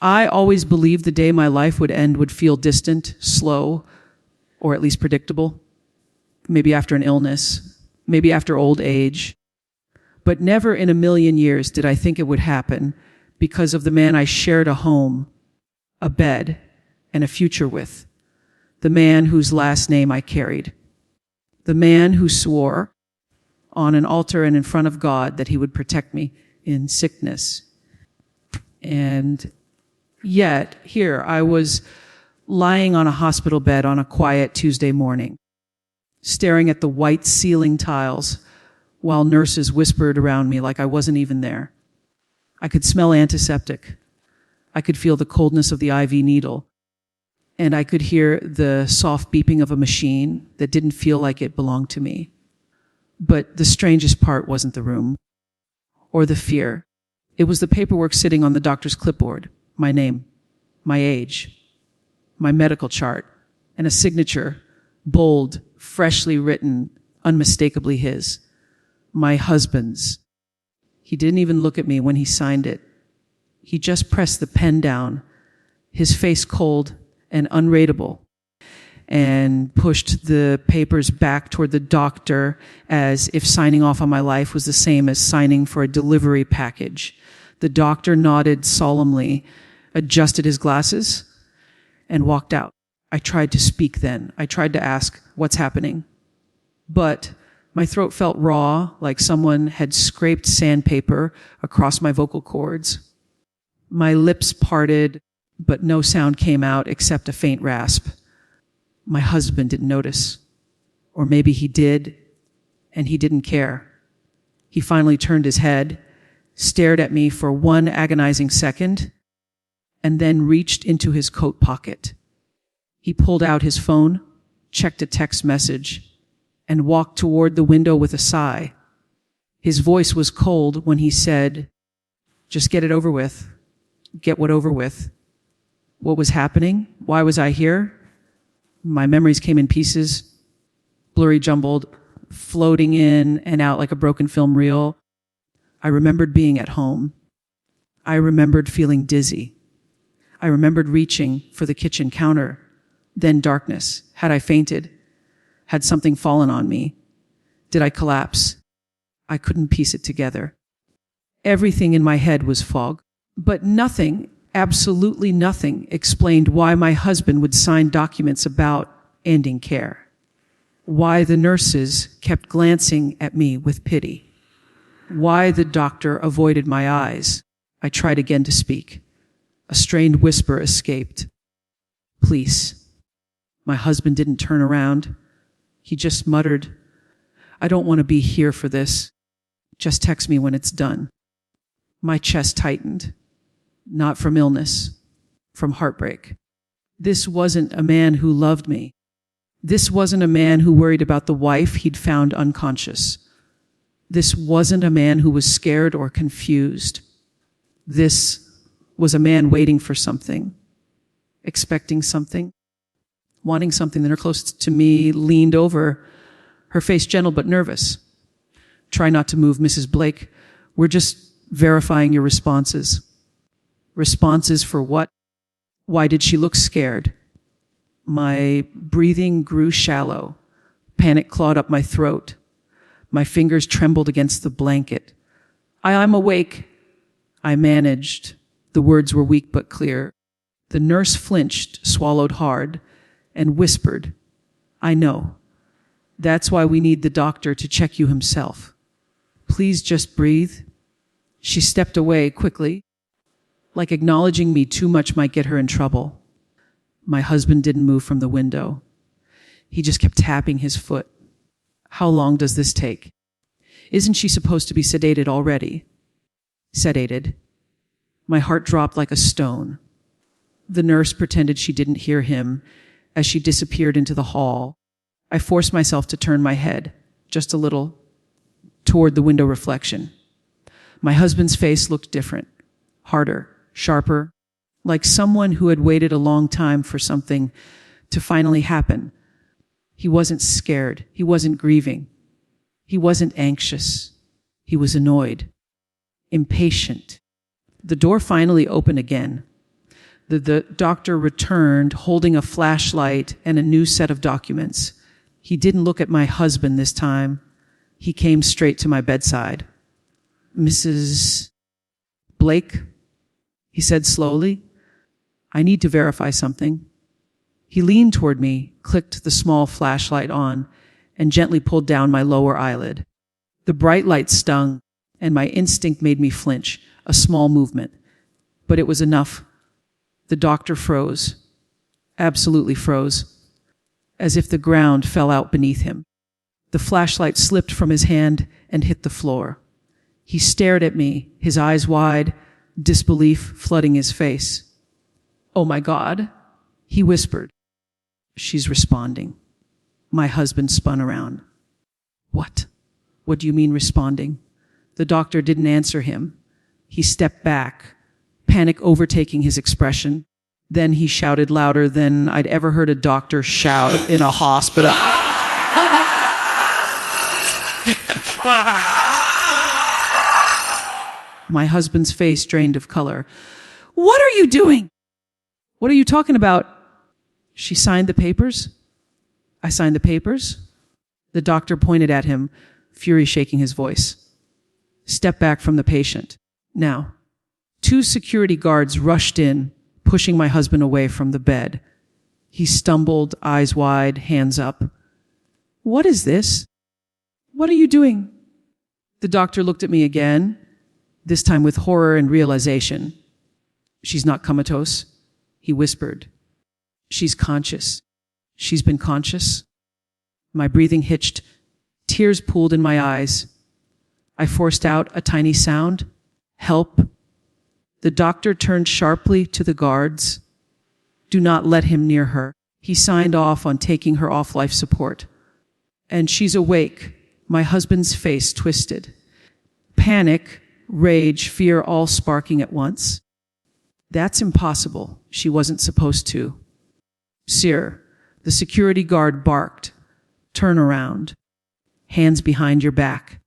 I always believed the day my life would end would feel distant, slow, or at least predictable. Maybe after an illness, maybe after old age. But never in a million years did I think it would happen because of the man I shared a home, a bed, and a future with. The man whose last name I carried. The man who swore on an altar and in front of God that he would protect me in sickness. And yet, here I was lying on a hospital bed on a quiet Tuesday morning, staring at the white ceiling tiles while nurses whispered around me like I wasn't even there. I could smell antiseptic. I could feel the coldness of the IV needle. And I could hear the soft beeping of a machine that didn't feel like it belonged to me. But the strangest part wasn't the room or the fear. It was the paperwork sitting on the doctor's clipboard, my name, my age, my medical chart, and a signature, bold, freshly written, unmistakably his, my husband's. He didn't even look at me when he signed it. He just pressed the pen down, his face cold and unreadable, and pushed the papers back toward the doctor as if signing off on my life was the same as signing for a delivery package. The doctor nodded solemnly, adjusted his glasses, and walked out. I tried to speak then. I tried to ask, what's happening? But my throat felt raw, like someone had scraped sandpaper across my vocal cords. My lips parted, but no sound came out except a faint rasp. My husband didn't notice. Or maybe he did, and he didn't care. He finally turned his head, stared at me for one agonizing second, and then reached into his coat pocket. He pulled out his phone, checked a text message, and walked toward the window with a sigh. His voice was cold when he said, "Just get it over with. Get what over with." What was happening? Why was I here? My memories came in pieces, blurry, jumbled, floating in and out like a broken film reel. I remembered being at home. I remembered feeling dizzy. I remembered reaching for the kitchen counter. Then darkness. Had I fainted? Had something fallen on me? Did I collapse? I couldn't piece it together. Everything in my head was fog, but nothing, absolutely nothing, explained why my husband would sign documents about ending care. Why the nurses kept glancing at me with pity. Why the doctor avoided my eyes. I tried again to speak. A strained whisper escaped. "Please." My husband didn't turn around. He just muttered, "I don't want to be here for this. Just text me when it's done." My chest tightened. Not from illness, from heartbreak. This wasn't a man who loved me. This wasn't a man who worried about the wife he'd found unconscious. This wasn't a man who was scared or confused. This was a man waiting for something, expecting something, wanting something. The nurse close to me leaned over, her face gentle but nervous. "Try not to move, Mrs. Blake. We're just verifying your responses." Responses for what? Why did she look scared? My breathing grew shallow. Panic clawed up my throat. My fingers trembled against the blanket. I'm awake." I managed. The words were weak but clear. The nurse flinched, swallowed hard, and whispered, "I know. That's why we need the doctor to check you himself. Please just breathe." She stepped away quickly, like acknowledging me too much might get her in trouble. My husband didn't move from the window. He just kept tapping his foot. How long does this take? Isn't she supposed to be sedated already? Sedated. My heart dropped like a stone. The nurse pretended she didn't hear him as she disappeared into the hall. I forced myself to turn my head, just a little, toward the window reflection. My husband's face looked different, harder, sharper, like someone who had waited a long time for something to finally happen. He wasn't scared. He wasn't grieving. He wasn't anxious. He was annoyed, impatient. The door finally opened again. The doctor returned holding a flashlight and a new set of documents. He didn't look at my husband this time. He came straight to my bedside. Mrs. Blake, he said slowly, I need to verify something. He leaned toward me, clicked the small flashlight on, and gently pulled down my lower eyelid. The bright light stung, and my instinct made me flinch, a small movement. But it was enough. The doctor froze, absolutely froze, as if the ground fell out beneath him. The flashlight slipped from his hand and hit the floor. He stared at me, his eyes wide, disbelief flooding his face. Oh my God, he whispered. She's responding. My husband spun around. What? What do you mean responding? The doctor didn't answer him. He stepped back, panic overtaking his expression. Then he shouted louder than I'd ever heard a doctor shout in a hospital. My husband's face drained of color. What are you doing? What are you talking about? She signed the papers? I signed the papers? The doctor pointed at him, fury shaking his voice. Step back from the patient. Now. 2 security guards rushed in, pushing my husband away from the bed. He stumbled, eyes wide, hands up. What is this? What are you doing? The doctor looked at me again, this time with horror and realization. She's not comatose, he whispered. She's conscious. She's been conscious. My breathing hitched. Tears pooled in my eyes. I forced out a tiny sound. Help. The doctor turned sharply to the guards. Do not let him near her. He signed off on taking her off life support. And she's awake. My husband's face twisted. Panic, rage, fear all sparking at once. That's impossible. She wasn't supposed to. Sir, the security guard barked. Turn around. Hands behind your back.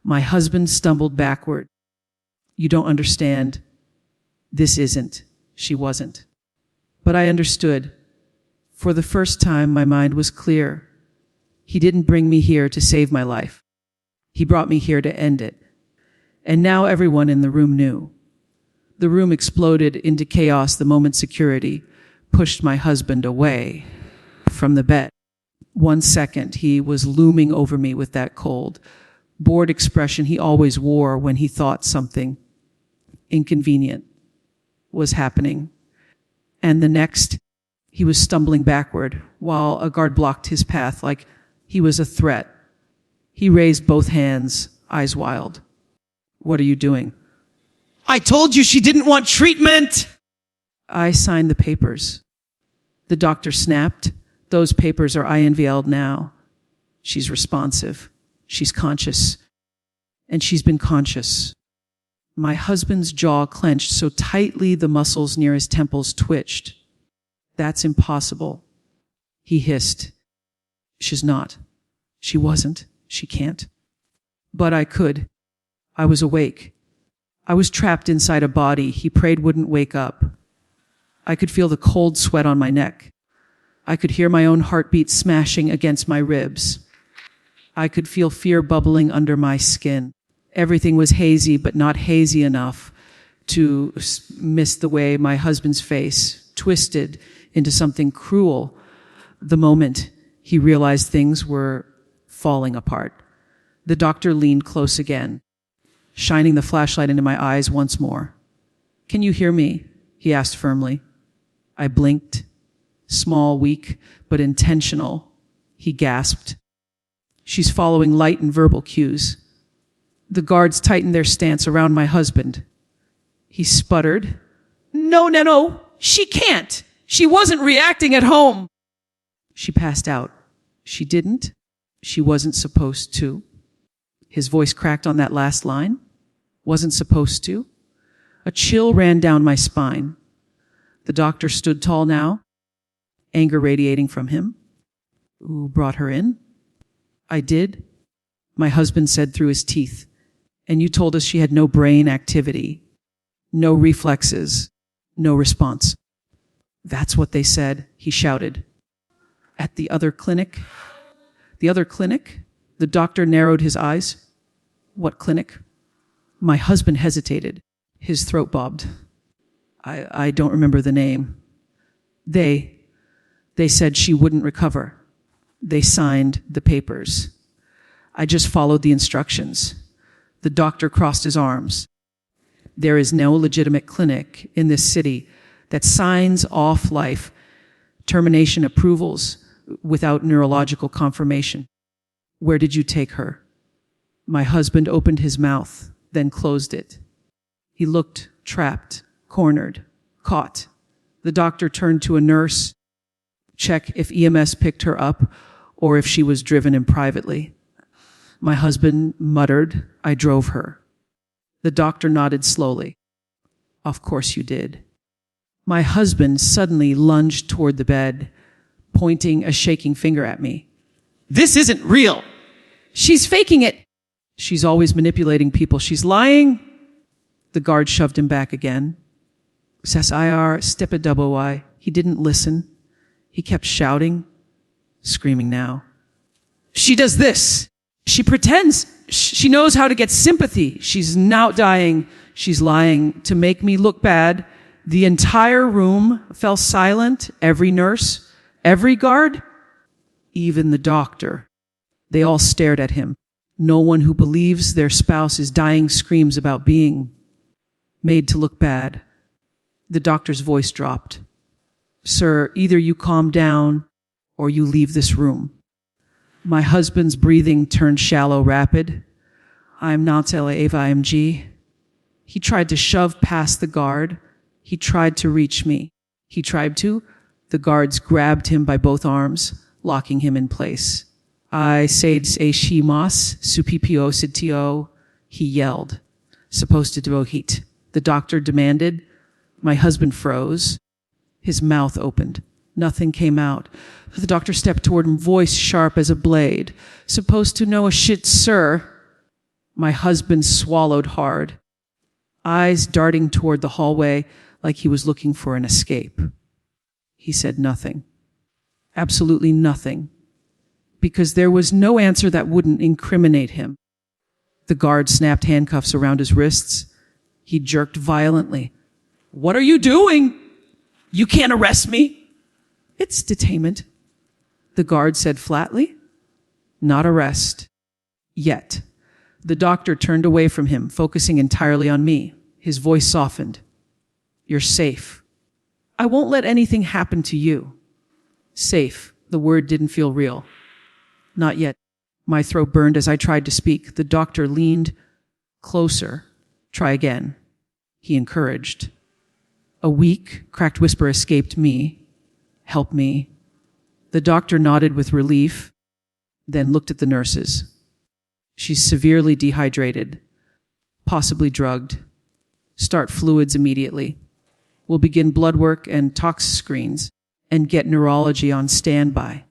My husband stumbled backward. You don't understand. This isn't. She wasn't. But I understood. For the first time, my mind was clear. He didn't bring me here to save my life. He brought me here to end it. And now everyone in the room knew. The room exploded into chaos the moment security pushed my husband away from the bed. 1 second, he was looming over me with that cold, bored expression he always wore when he thought something inconvenient was happening. And the next, he was stumbling backward while a guard blocked his path like he was a threat. He raised both hands, eyes wild. What are you doing? I told you she didn't want treatment! I signed the papers. The doctor snapped. Those papers are INVL'd now. She's responsive. She's conscious. And she's been conscious. My husband's jaw clenched so tightly the muscles near his temples twitched. That's impossible. He hissed. She's not. She wasn't. She can't. But I could. I was awake. I was trapped inside a body he prayed wouldn't wake up. I could feel the cold sweat on my neck. I could hear my own heartbeat smashing against my ribs. I could feel fear bubbling under my skin. Everything was hazy, but not hazy enough to miss the way my husband's face twisted into something cruel the moment he realized things were falling apart. The doctor leaned close again, shining the flashlight into my eyes once more. Can you hear me? He asked firmly. I blinked. Small, weak, but intentional. He gasped. She's following light and verbal cues. The guards tightened their stance around my husband. He sputtered. No, she can't. She wasn't reacting at home. She passed out. She didn't. She wasn't supposed to. His voice cracked on that last line. Wasn't supposed to. A chill ran down my spine. The doctor stood tall now, anger radiating from him. Who brought her in? I did, my husband said through his teeth. And you told us she had no brain activity, no reflexes, no response. That's what they said, he shouted. At the other clinic? The other clinic? The doctor narrowed his eyes. What clinic? My husband hesitated. His throat bobbed. I don't remember the name. They said she wouldn't recover. They signed the papers. I just followed the instructions. The doctor crossed his arms. There is no legitimate clinic in this city that signs off life termination approvals without neurological confirmation. Where did you take her? My husband opened his mouth, then closed it. He looked trapped, cornered, caught. The doctor turned to a nurse, check if EMS picked her up or if she was driven in privately. My husband muttered, I drove her. The doctor nodded slowly. Of course you did. My husband suddenly lunged toward the bed, pointing a shaking finger at me. This isn't real. She's faking it. She's always manipulating people. She's lying. The guard shoved him back again. Sasir Stepadoboy. He didn't listen. He kept shouting, screaming now. She does this. She pretends. She knows how to get sympathy. She's now dying. She's lying to make me look bad. The entire room fell silent. Every nurse, every guard, even the doctor. They all stared at him. No one who believes their spouse is dying screams about being made to look bad. The doctor's voice dropped. Sir, either you calm down or you leave this room. My husband's breathing turned shallow, rapid. I'm not AMG. He tried to shove past the guard. He tried to reach me. He tried to. The guards grabbed him by both arms, locking him in place. I said Shimas, Supipio Sitio, he yelled. Supposed to do heat. The doctor demanded. My husband froze. His mouth opened. Nothing came out. The doctor stepped toward him, voice sharp as a blade. Supposed to know a shit, sir. My husband swallowed hard, eyes darting toward the hallway like he was looking for an escape. He said nothing. Absolutely nothing. Because there was no answer that wouldn't incriminate him. The guard snapped handcuffs around his wrists. He jerked violently. What are you doing? You can't arrest me. It's detainment. The guard said flatly. Not arrest. Yet. The doctor turned away from him, focusing entirely on me. His voice softened. You're safe. I won't let anything happen to you. Safe. The word didn't feel real. Not yet. My throat burned as I tried to speak. The doctor leaned closer. Try again. He encouraged. A weak, cracked whisper escaped me. Help me. The doctor nodded with relief, then looked at the nurses. She's severely dehydrated, possibly drugged. Start fluids immediately. We'll begin blood work and tox screens and get neurology on standby.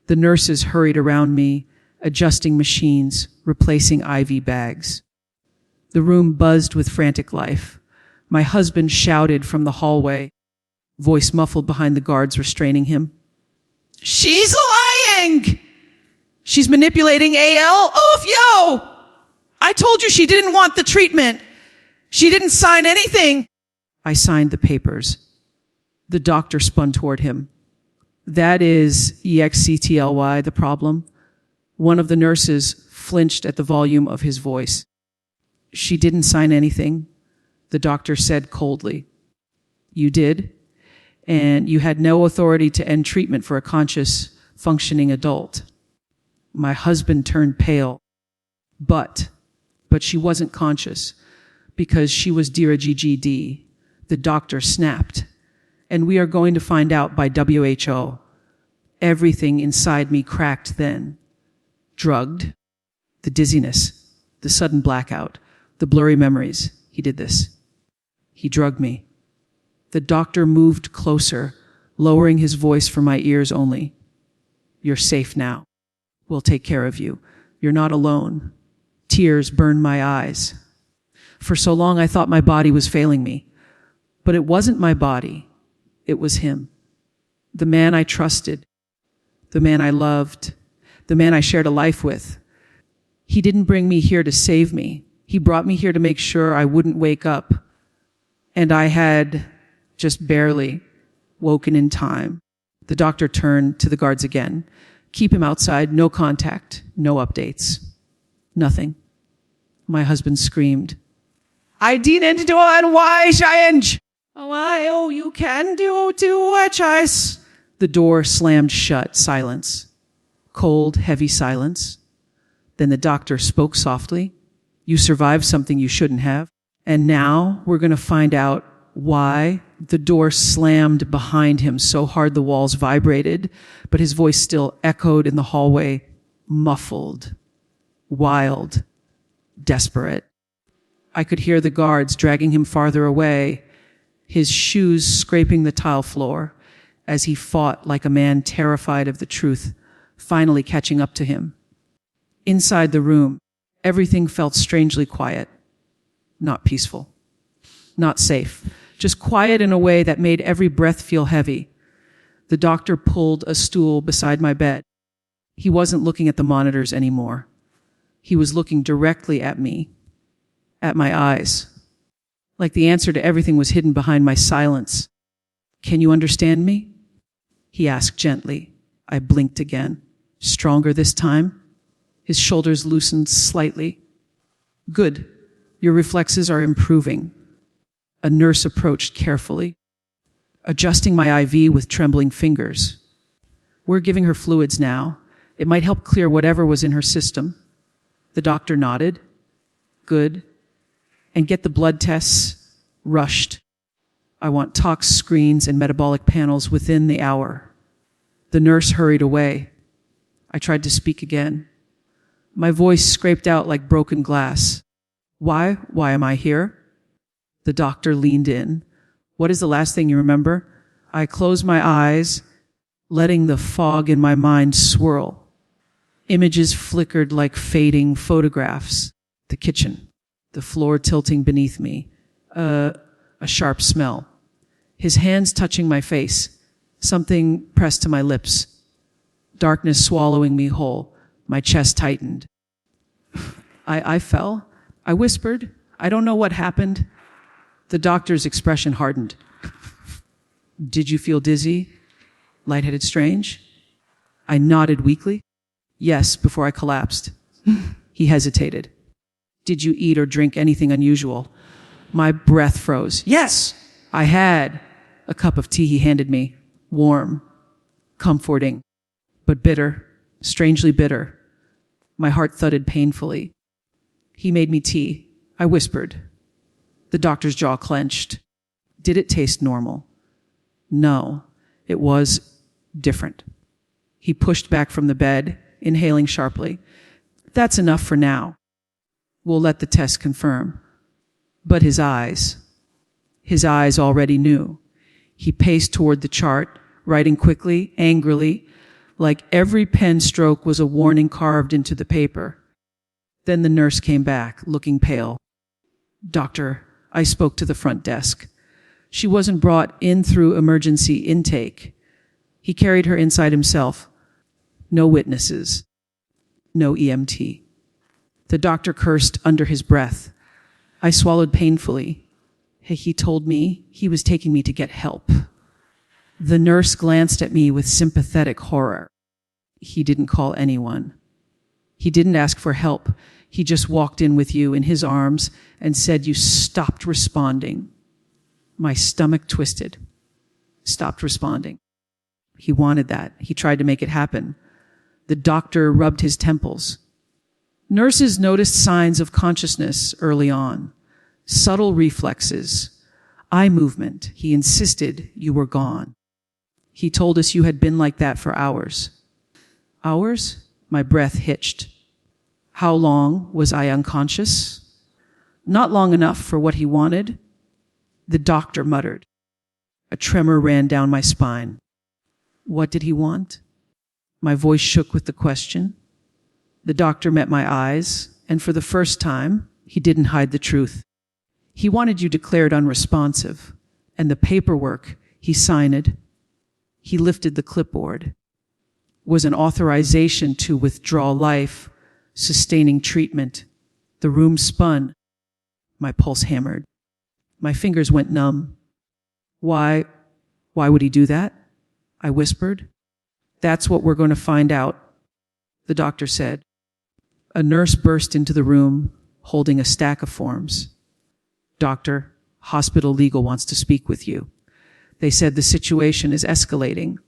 The nurses hurried around me, adjusting machines, replacing IV bags. The room buzzed with frantic life. My husband shouted from the hallway, voice muffled behind the guards restraining him. She's lying! She's manipulating AL? Oof, yo! I told you she didn't want the treatment. She didn't sign anything. I signed the papers. The doctor spun toward him. That is EXCTLY, the problem. One of the nurses flinched at the volume of his voice. She didn't sign anything, the doctor said coldly. You did, and you had no authority to end treatment for a conscious, functioning adult. My husband turned pale, but she wasn't conscious because she was Dira GGD. The doctor snapped, and we are going to find out by WHO. Everything inside me cracked then. Drugged, the dizziness, the sudden blackout, the blurry memories. He did this. He drugged me. The doctor moved closer, lowering his voice for my ears only. You're safe now. We'll take care of you. You're not alone. Tears burned my eyes. For so long I thought my body was failing me. But it wasn't my body. It was him. The man I trusted. The man I loved. The man I shared a life with. He didn't bring me here to save me. He brought me here to make sure I wouldn't wake up. And I had just barely woken in time. The doctor turned to the guards again. Keep him outside, no contact, no updates. Nothing. My husband screamed, I didn't do it, why change? Oh, you can do a choice. The door slammed shut, silence. Cold, heavy silence. Then the doctor spoke softly. You survived something you shouldn't have. And now we're going to find out why. The door slammed behind him so hard the walls vibrated, but his voice still echoed in the hallway, muffled, wild, desperate. I could hear the guards dragging him farther away, his shoes scraping the tile floor as he fought like a man terrified of the truth, finally catching up to him. Inside the room, everything felt strangely quiet, not peaceful, not safe. Just quiet in a way that made every breath feel heavy. The doctor pulled a stool beside my bed. He wasn't looking at the monitors anymore. He was looking directly at me, at my eyes, like the answer to everything was hidden behind my silence. Can you understand me? He asked gently. I blinked again. Stronger this time? His shoulders loosened slightly. Good. Your reflexes are improving. A nurse approached carefully, adjusting my IV with trembling fingers. We're giving her fluids now. It might help clear whatever was in her system. The doctor nodded. Good. And get the blood tests rushed. I want tox screens and metabolic panels within the hour. The nurse hurried away. I tried to speak again. My voice scraped out like broken glass. Why? Why am I here? The doctor leaned in. What is the last thing you remember? I closed my eyes, letting the fog in my mind swirl. Images flickered like fading photographs. The kitchen, the floor tilting beneath me, a sharp smell. His hands touching my face, something pressed to my lips. Darkness swallowing me whole. My chest tightened. I fell. I whispered. I don't know what happened. The doctor's expression hardened. Did you feel dizzy? Lightheaded, strange? I nodded weakly. Yes, before I collapsed. He hesitated. Did you eat or drink anything unusual? My breath froze. Yes, I had. A cup of tea he handed me. Warm, comforting, but bitter, strangely bitter. My heart thudded painfully. He made me tea. I whispered. The doctor's jaw clenched. Did it taste normal? No, it was different. He pushed back from the bed, inhaling sharply. That's enough for now. We'll let the test confirm. But his eyes already knew. He paced toward the chart, writing quickly, angrily, like every pen stroke was a warning carved into the paper. Then the nurse came back, looking pale. Doctor, I spoke to the front desk. She wasn't brought in through emergency intake. He carried her inside himself. No witnesses. No EMT. The doctor cursed under his breath. I swallowed painfully. He told me he was taking me to get help. The nurse glanced at me with sympathetic horror. He didn't call anyone. He didn't ask for help. He just walked in with you in his arms and said you stopped responding. My stomach twisted. Stopped responding. He wanted that. He tried to make it happen. The doctor rubbed his temples. Nurses noticed signs of consciousness early on. Subtle reflexes. Eye movement. He insisted you were gone. He told us you had been like that for hours. Hours? My breath hitched. How long was I unconscious? Not long enough for what he wanted. The doctor muttered. A tremor ran down my spine. What did he want? My voice shook with the question. The doctor met my eyes, and for the first time, he didn't hide the truth. He wanted you declared unresponsive, and the paperwork, He signed. He lifted the clipboard. Was an authorization to withdraw life, sustaining treatment. The room spun. My pulse hammered. My fingers went numb. Why would he do that? I whispered. That's what we're going to find out, the doctor said. A nurse burst into the room, holding a stack of forms. Doctor, hospital legal wants to speak with you. They said the situation is escalating.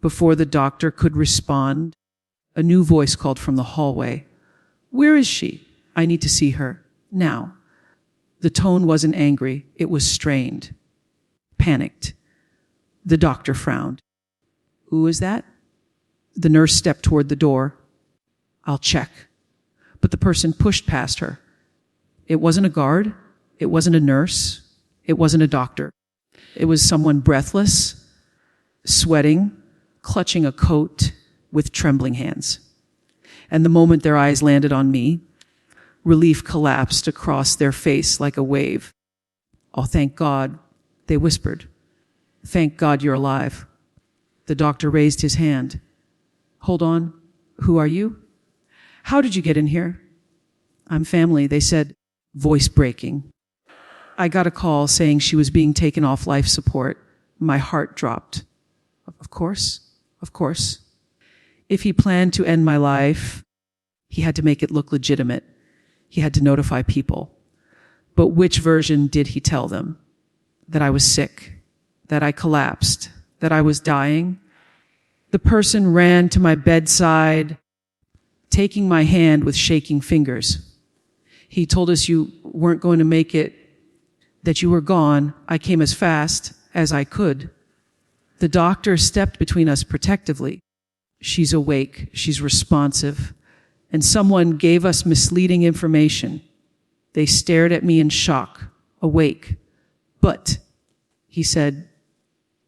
Before the doctor could respond, a new voice called from the hallway. Where is she? I need to see her. Now. The tone wasn't angry. It was strained. Panicked. The doctor frowned. Who is that? The nurse stepped toward the door. I'll check. But the person pushed past her. It wasn't a guard. It wasn't a nurse. It wasn't a doctor. It was someone breathless, sweating, clutching a coat with trembling hands. And the moment their eyes landed on me, relief collapsed across their face like a wave. Oh, thank God, they whispered. Thank God you're alive. The doctor raised his hand. Hold on, who are you? How did you get in here? I'm family, they said, voice breaking. I got a call saying she was being taken off life support. My heart dropped. Of course. If he planned to end my life, he had to make it look legitimate. He had to notify people. But which version did he tell them? That I was sick, that I collapsed, that I was dying? The person ran to my bedside, taking my hand with shaking fingers. He told us you weren't going to make it, that you were gone. I came as fast as I could. The doctor stepped between us protectively. She's awake, she's responsive, and someone gave us misleading information. They stared at me in shock, awake. But, he said,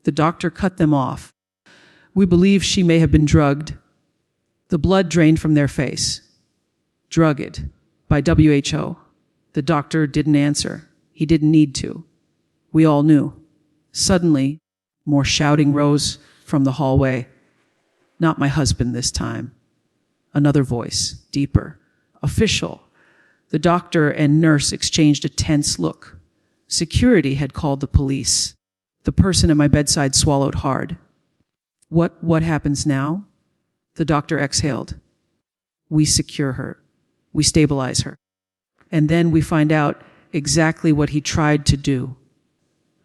the doctor cut them off. We believe she may have been drugged. The blood drained from their face. Drugged by WHO. The doctor didn't answer. He didn't need to. We all knew. Suddenly, more shouting rose from the hallway. Not my husband this time. Another voice, deeper, official. The doctor and nurse exchanged a tense look. Security had called the police. The person at my bedside swallowed hard. What happens now? The doctor exhaled. We secure her. We stabilize her. And then we find out exactly what he tried to do.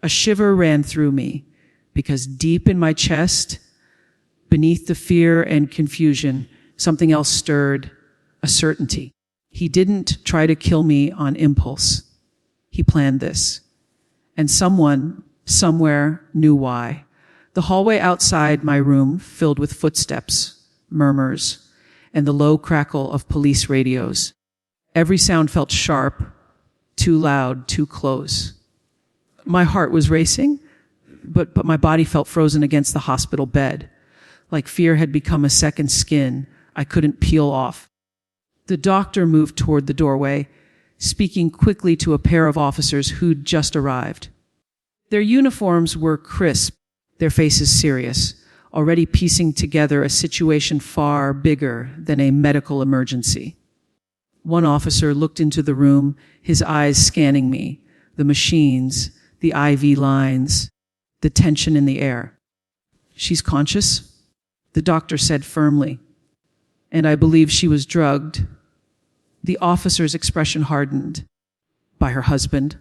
A shiver ran through me because deep in my chest, beneath the fear and confusion, something else stirred, a certainty. He didn't try to kill me on impulse. He planned this. And someone, somewhere, knew why. The hallway outside my room filled with footsteps, murmurs, and the low crackle of police radios. Every sound felt sharp, too loud, too close. My heart was racing, but my body felt frozen against the hospital bed, like fear had become a second skin I couldn't peel off. The doctor moved toward the doorway, speaking quickly to a pair of officers who'd just arrived. Their uniforms were crisp, their faces serious, already piecing together a situation far bigger than a medical emergency. One officer looked into the room, his eyes scanning me, the machines, the IV lines, the tension in the air. She's conscious, the doctor said firmly, and I believe she was drugged. The officer's expression hardened. By her husband.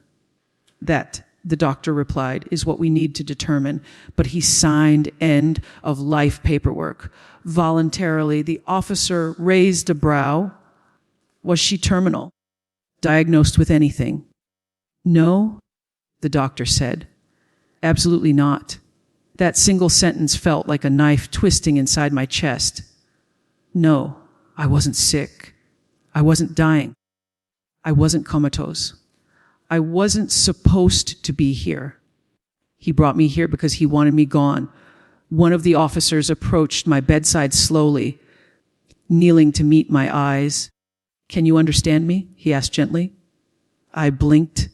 That, the doctor replied, is what we need to determine. But he signed end of life paperwork. Voluntarily, the officer raised a brow. Was she terminal? Diagnosed with anything? No, the doctor said. Absolutely not. That single sentence felt like a knife twisting inside my chest. No, I wasn't sick. I wasn't dying. I wasn't comatose. I wasn't supposed to be here. He brought me here because he wanted me gone. One of the officers approached my bedside slowly, kneeling to meet my eyes. Can you understand me? He asked gently. I blinked,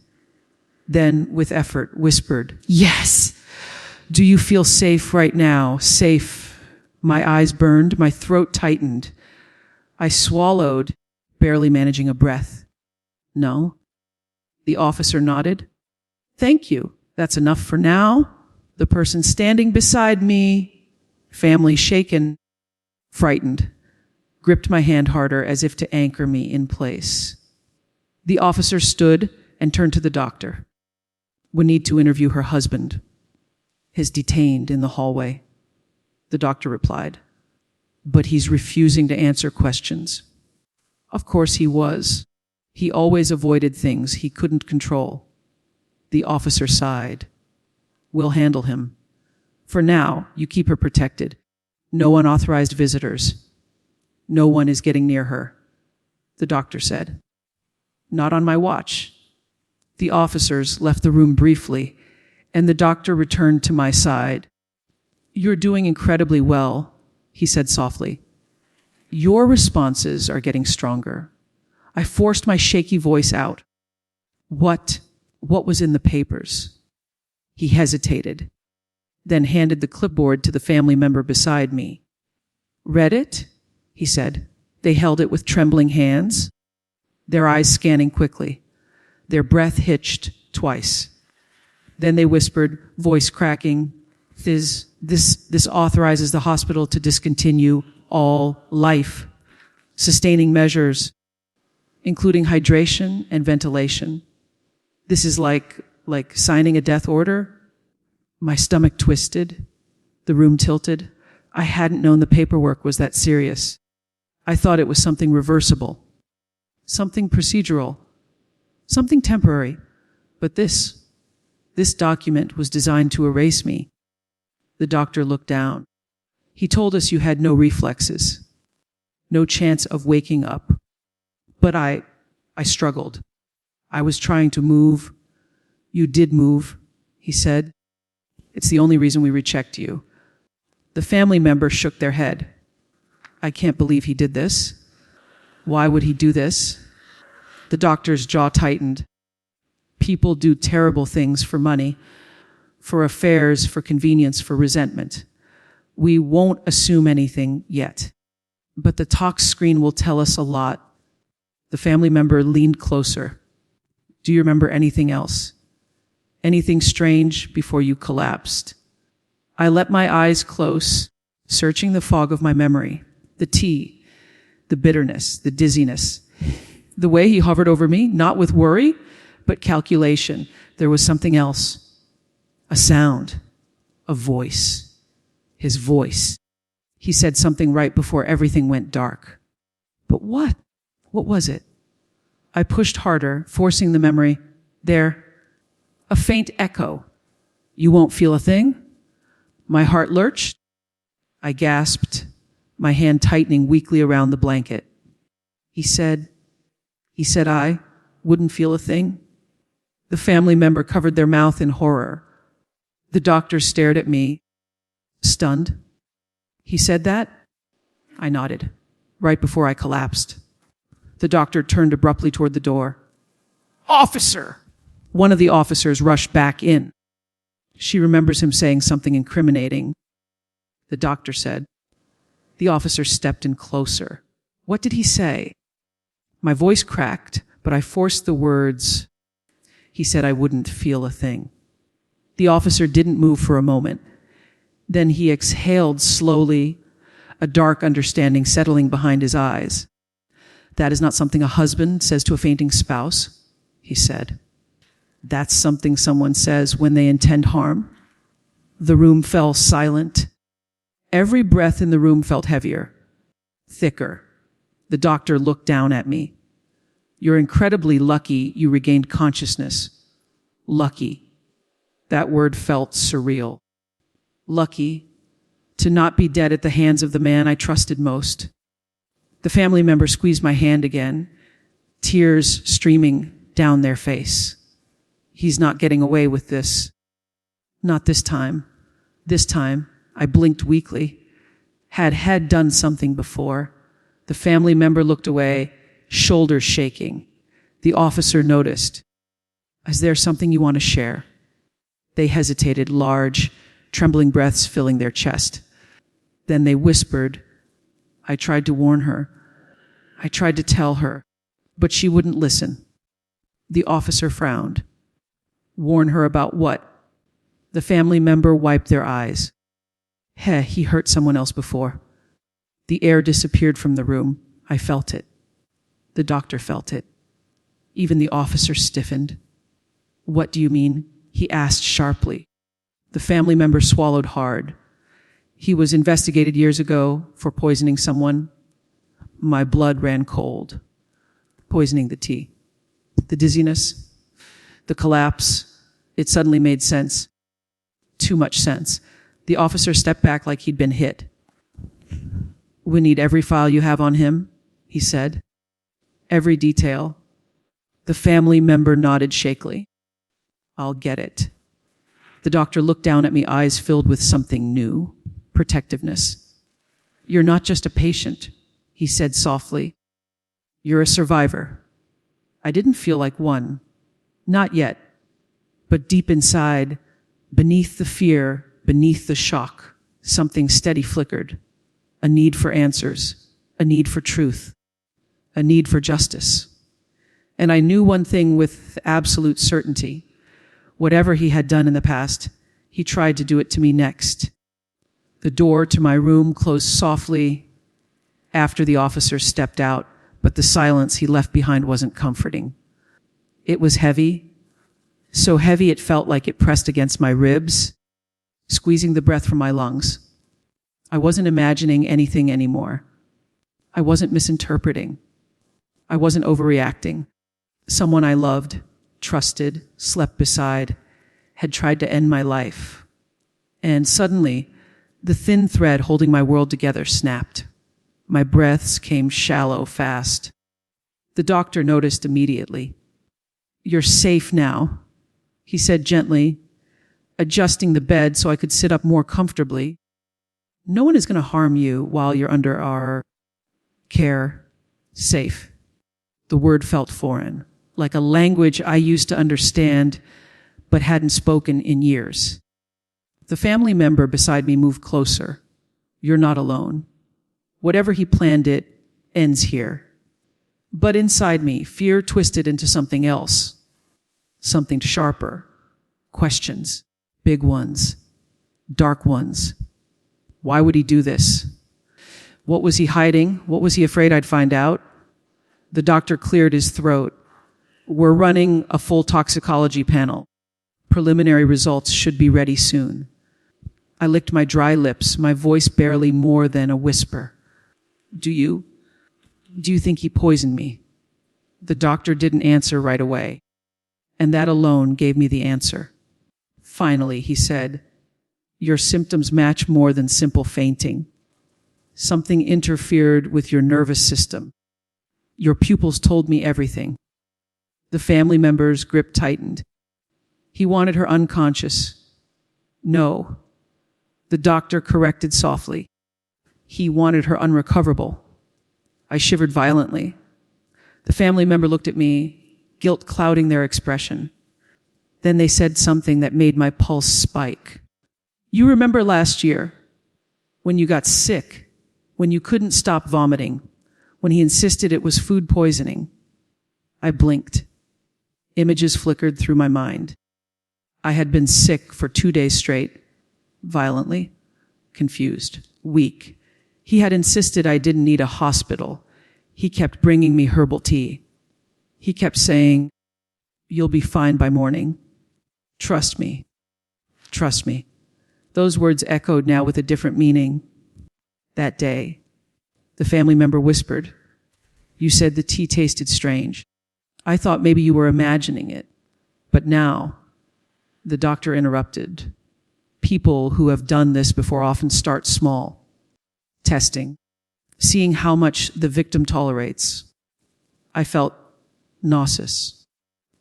then with effort whispered, yes. Do you feel safe right now? Safe. My eyes burned, my throat tightened. I swallowed, barely managing a breath. No. The officer nodded. Thank you. That's enough for now. The person standing beside me, family shaken, frightened, gripped my hand harder as if to anchor me in place. The officer stood and turned to the doctor. We need to interview her husband. Is detained in the hallway. The doctor replied. But he's refusing to answer questions. Of course he was. He always avoided things he couldn't control. The officer sighed. We'll handle him. For now, you keep her protected. No unauthorized visitors. No one is getting near her, the doctor said. Not on my watch. The officers left the room briefly, and the doctor returned to my side. You're doing incredibly well, he said softly. Your responses are getting stronger. I forced my shaky voice out. What was in the papers? He hesitated, then handed the clipboard to the family member beside me. Read it? He said. They held it with trembling hands, their eyes scanning quickly, their breath hitched twice. Then they whispered, voice cracking, This authorizes the hospital to discontinue all life-sustaining measures, including hydration and ventilation. This is like signing a death order. My stomach twisted. The room tilted. I hadn't known the paperwork was that serious. I thought it was something reversible, something procedural, something temporary. But this document was designed to erase me. The doctor looked down. He told us you had no reflexes, no chance of waking up. But I struggled. I was trying to move. You did move, he said. It's the only reason we rechecked you. The family member shook their head. I can't believe he did this. Why would he do this? The doctor's jaw tightened. People do terrible things for money, for affairs, for convenience, for resentment. We won't assume anything yet, but the tox screen will tell us a lot. The family member leaned closer. Do you remember anything else? Anything strange before you collapsed? I let my eyes close, searching the fog of my memory, the tea, the bitterness, the dizziness. The way he hovered over me, not with worry, but calculation. There was something else. A sound, a voice, his voice. He said something right before everything went dark. But what? What was it? I pushed harder, forcing the memory. There, a faint echo. You won't feel a thing? My heart lurched. I gasped, my hand tightening weakly around the blanket. He said I wouldn't feel a thing. The family member covered their mouth in horror. The doctor stared at me, stunned. He said that? I nodded, right before I collapsed. The doctor turned abruptly toward the door. Officer! One of the officers rushed back in. She remembers him saying something incriminating. The doctor said. The officer stepped in closer. What did he say? My voice cracked, but I forced the words. He said I wouldn't feel a thing. The officer didn't move for a moment. Then he exhaled slowly, a dark understanding settling behind his eyes. That is not something a husband says to a fainting spouse, he said. That's something someone says when they intend harm. The room fell silent. Every breath in the room felt heavier, thicker. The doctor looked down at me. You're incredibly lucky you regained consciousness. Lucky. That word felt surreal. Lucky to not be dead at the hands of the man I trusted most. The family member squeezed my hand again, tears streaming down their face. He's not getting away with this. Not this time. This time, I blinked weakly. Had done something before. The family member looked away, shoulders shaking. The officer noticed. Is there something you want to share? They hesitated, large, trembling breaths filling their chest. Then they whispered. I tried to warn her. I tried to tell her, but she wouldn't listen. The officer frowned. Warn her about what? The family member wiped their eyes. He hurt someone else before. The air disappeared from the room. I felt it. The doctor felt it. Even the officer stiffened. What do you mean? He asked sharply. The family member swallowed hard. He was investigated years ago for poisoning someone. My blood ran cold. Poisoning the tea. The dizziness, the collapse, it suddenly made sense. Too much sense. The officer stepped back like he'd been hit. We need every file you have on him, he said. Every detail. The family member nodded shakily. I'll get it. The doctor looked down at me, eyes filled with something new, protectiveness. You're not just a patient, he said softly. You're a survivor. I didn't feel like one. Not yet. But deep inside, beneath the fear, beneath the shock, something steady flickered. A need for answers, a need for truth, a need for justice. And I knew one thing with absolute certainty. Whatever he had done in the past, he tried to do it to me next. The door to my room closed softly after the officer stepped out, but the silence he left behind wasn't comforting. It was heavy, so heavy it felt like it pressed against my ribs, squeezing the breath from my lungs. I wasn't imagining anything anymore. I wasn't misinterpreting. I wasn't overreacting. Someone I loved, trusted, slept beside, had tried to end my life. And suddenly, the thin thread holding my world together snapped. My breaths came shallow, fast. The doctor noticed immediately. You're safe now, he said gently, adjusting the bed so I could sit up more comfortably. No one is going to harm you while you're under our care. Safe. The word felt foreign, like a language I used to understand but hadn't spoken in years. The family member beside me moved closer. You're not alone. Whatever he planned, it ends here. But inside me, fear twisted into something else, something sharper. Questions, big ones, dark ones. Why would he do this? What was he hiding? What was he afraid I'd find out? The doctor cleared his throat. We're running a full toxicology panel. Preliminary results should be ready soon. I licked my dry lips, my voice barely more than a whisper. Do you think he poisoned me? The doctor didn't answer right away, and that alone gave me the answer. Finally, he said, your symptoms match more than simple fainting. Something interfered with your nervous system. Your pupils told me everything. The family member's grip tightened. He wanted her unconscious. No. The doctor corrected softly. He wanted her unrecoverable. I shivered violently. The family member looked at me, guilt clouding their expression. Then they said something that made my pulse spike. You remember last year, when you got sick, when you couldn't stop vomiting, when he insisted it was food poisoning. I blinked. Images flickered through my mind. I had been sick for 2 days straight, violently, confused, weak. He had insisted I didn't need a hospital. He kept bringing me herbal tea. He kept saying, you'll be fine by morning. Trust me. Trust me. Those words echoed now with a different meaning. That day, the family member whispered, you said the tea tasted strange. I thought maybe you were imagining it. But now, the doctor interrupted. People who have done this before often start small. Testing. Seeing how much the victim tolerates. I felt nauseous.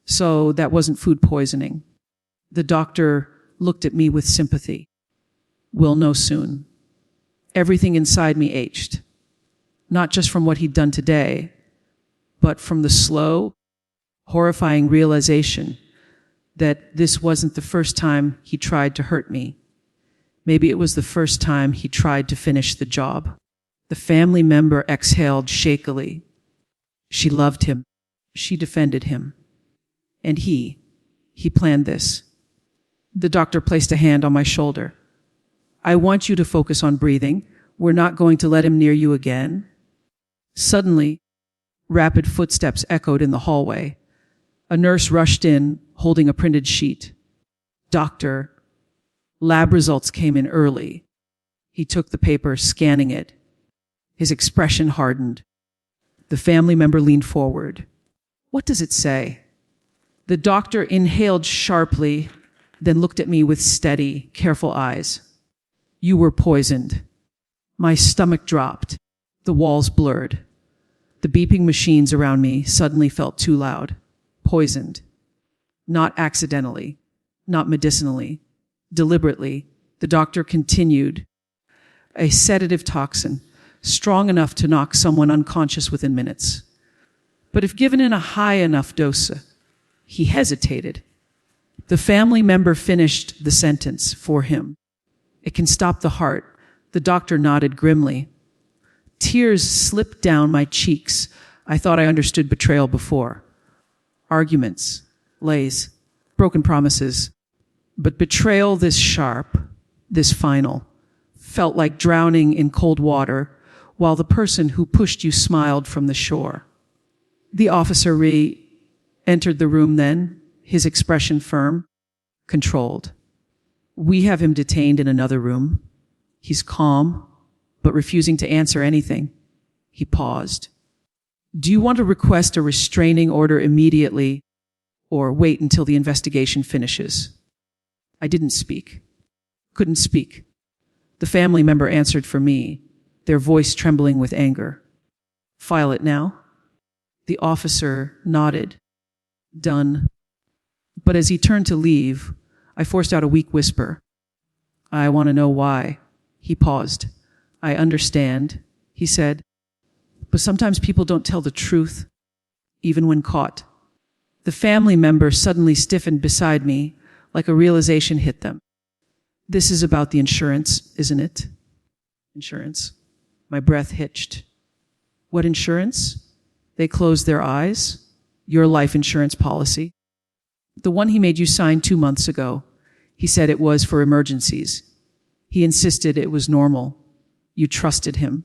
So that wasn't food poisoning. The doctor looked at me with sympathy. We'll know soon. Everything inside me ached. Not just from what he'd done today, but from the slow, horrifying realization that this wasn't the first time he tried to hurt me. Maybe it was the first time he tried to finish the job. The family member exhaled shakily. She loved him. She defended him. And he planned this. The doctor placed a hand on my shoulder. I want you to focus on breathing. We're not going to let him near you again. Suddenly, rapid footsteps echoed in the hallway. A nurse rushed in, holding a printed sheet. Doctor, lab results came in early. He took the paper, scanning it. His expression hardened. The family member leaned forward. What does it say? The doctor inhaled sharply, then looked at me with steady, careful eyes. You were poisoned. My stomach dropped. The walls blurred. The beeping machines around me suddenly felt too loud. Poisoned. Not accidentally. Not medicinally. Deliberately. The doctor continued. A sedative toxin, strong enough to knock someone unconscious within minutes. But if given in a high enough dose, he hesitated. The family member finished the sentence for him. It can stop the heart. The doctor nodded grimly. Tears slipped down my cheeks. I thought I understood betrayal before. Arguments, lies, broken promises. But betrayal this sharp, this final, felt like drowning in cold water while the person who pushed you smiled from the shore. The officer re-entered the room then, his expression firm, controlled. We have him detained in another room. He's calm, but refusing to answer anything. He paused. Do you want to request a restraining order immediately or wait until the investigation finishes? I didn't speak. Couldn't speak. The family member answered for me, their voice trembling with anger. File it now? The officer nodded. Done. But as he turned to leave, I forced out a weak whisper. I want to know why. He paused. I understand, he said. But sometimes people don't tell the truth, even when caught. The family member suddenly stiffened beside me, like a realization hit them. This is about the insurance, isn't it? Insurance. My breath hitched. What insurance? They closed their eyes. Your life insurance policy. The one he made you sign 2 months ago. He said it was for emergencies. He insisted it was normal. You trusted him.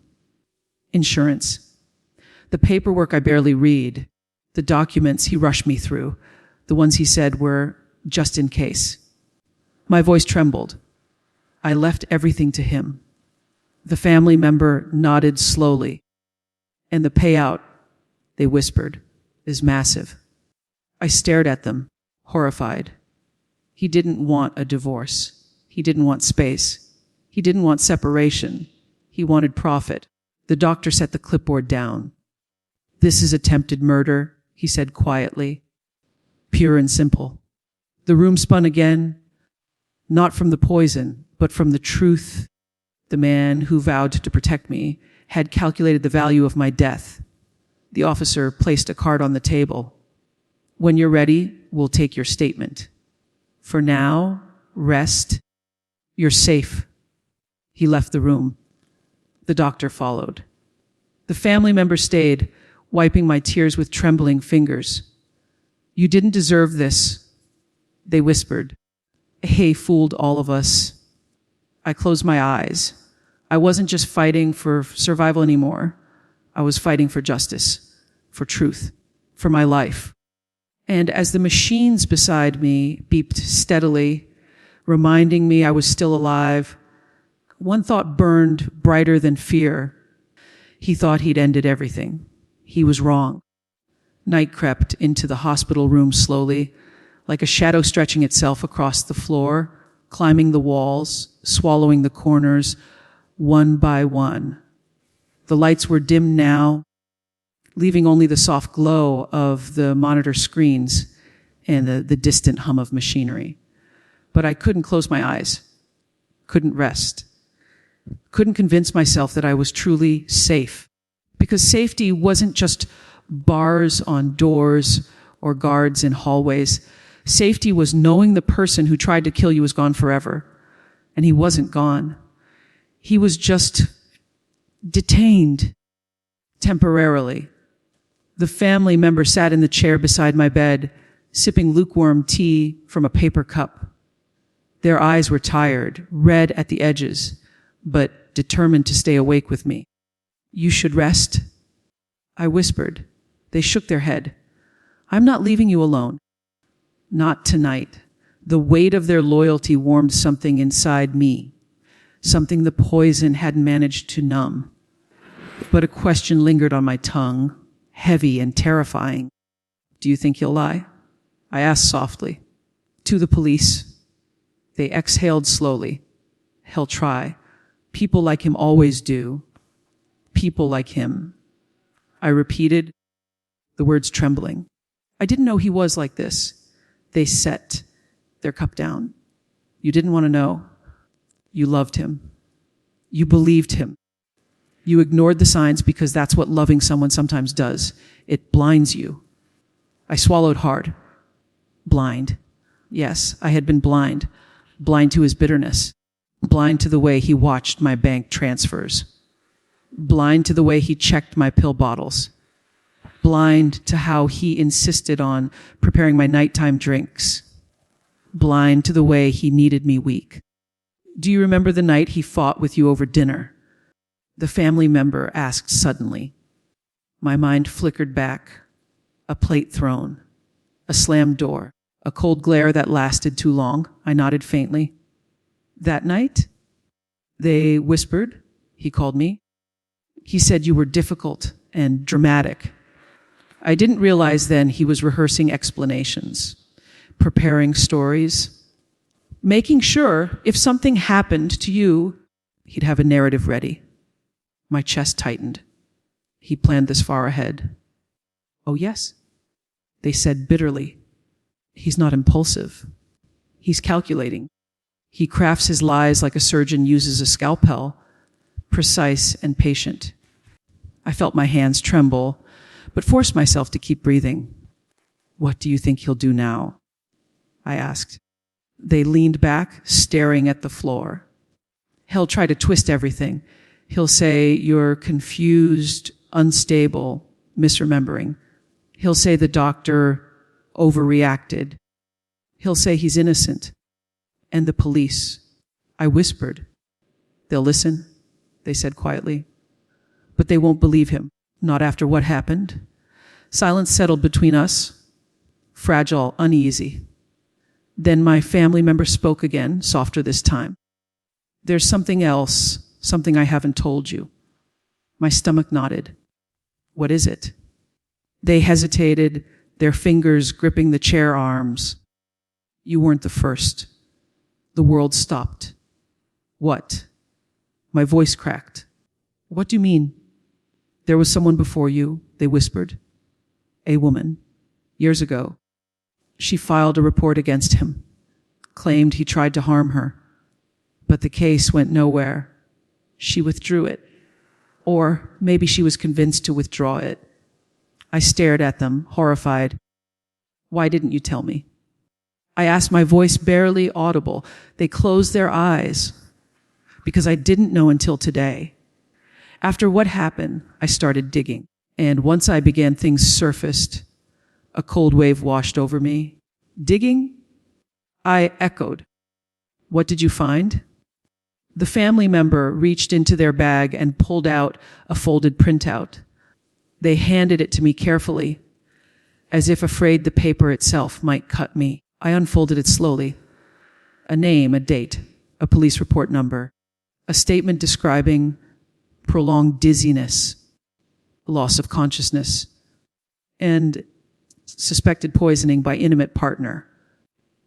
Insurance. The paperwork I barely read. The documents he rushed me through. The ones he said were just in case. My voice trembled. I left everything to him. The family member nodded slowly. And the payout, they whispered, is massive. I stared at them, horrified. He didn't want a divorce. He didn't want space. He didn't want separation. He wanted profit. The doctor set the clipboard down. This is attempted murder, he said quietly. Pure and simple. The room spun again, not from the poison, but from the truth. The man who vowed to protect me had calculated the value of my death. The officer placed a card on the table. When you're ready, we'll take your statement. For now, rest. You're safe. He left the room. The doctor followed. The family member stayed, wiping my tears with trembling fingers. You didn't deserve this, they whispered. Hay fooled all of us. I closed my eyes. I wasn't just fighting for survival anymore. I was fighting for justice, for truth, for my life. And as the machines beside me beeped steadily, reminding me I was still alive, one thought burned brighter than fear. He thought he'd ended everything. He was wrong. Night crept into the hospital room slowly, like a shadow stretching itself across the floor, climbing the walls, swallowing the corners, one by one. The lights were dim now, leaving only the soft glow of the monitor screens and the distant hum of machinery. But I couldn't close my eyes, couldn't rest, couldn't convince myself that I was truly safe. Because safety wasn't just bars on doors or guards in hallways. Safety was knowing the person who tried to kill you was gone forever. and he wasn't gone. He was just detained temporarily. The family member sat in the chair beside my bed, sipping lukewarm tea from a paper cup. Their eyes were tired, red at the edges, but determined to stay awake with me. "You should rest," I whispered. They shook their head. "I'm not leaving you alone." Not tonight. The weight of their loyalty warmed something inside me, something the poison hadn't managed to numb. But a question lingered on my tongue, heavy and terrifying. "Do you think he'll lie?" I asked softly. "To the police." They exhaled slowly. "He'll try. People like him always do. People like him." I repeated, the words trembling. "I didn't know he was like this." They set their cup down. "You didn't want to know. You loved him. You believed him. You ignored the signs because that's what loving someone sometimes does. It blinds you." I swallowed hard. Blind. Yes, I had been blind. Blind to his bitterness. Blind to the way he watched my bank transfers. Blind to the way he checked my pill bottles. Blind to how he insisted on preparing my nighttime drinks. Blind to the way he needed me weak. "Do you remember the night he fought with you over dinner?" The family member asked suddenly. My mind flickered back. A plate thrown. A slammed door. A cold glare that lasted too long. I nodded faintly. "That night?" They whispered. He called me. "He said you were difficult and dramatic." I didn't realize then he was rehearsing explanations, preparing stories, making sure if something happened to you, he'd have a narrative ready. My chest tightened. He planned this far ahead. "Oh, yes," they said bitterly. "He's not impulsive. He's calculating. He crafts his lies like a surgeon uses a scalpel, precise and patient." I felt my hands tremble, but forced myself to keep breathing. "What do you think he'll do now?" I asked. They leaned back, staring at the floor. "He'll try to twist everything. He'll say you're confused, unstable, misremembering. He'll say the doctor overreacted. He'll say he's innocent. And the police." I whispered. "They'll listen," they said quietly. "But they won't believe him, not after what happened." Silence settled between us, fragile, uneasy. Then my family member spoke again, softer this time. "There's something else, something I haven't told you." My stomach nodded. "What is it?" They hesitated, their fingers gripping the chair arms. "You weren't the first." The world stopped. "What?" My voice cracked. "What do you mean?" "There was someone before you," they whispered. "A woman. Years ago. She filed a report against him. Claimed he tried to harm her. But the case went nowhere. She withdrew it. Or maybe she was convinced to withdraw it." I stared at them, horrified. "Why didn't you tell me?" I asked, my voice barely audible. They closed their eyes. Because I didn't know until today. After what happened, I started digging. And once I began, things surfaced. A cold wave washed over me. "Digging?" I echoed. "What did you find?" The family member reached into their bag and pulled out a folded printout. They handed it to me carefully, as if afraid the paper itself might cut me. I unfolded it slowly. A name, a date, a police report number, a statement describing prolonged dizziness, loss of consciousness, and suspected poisoning by intimate partner.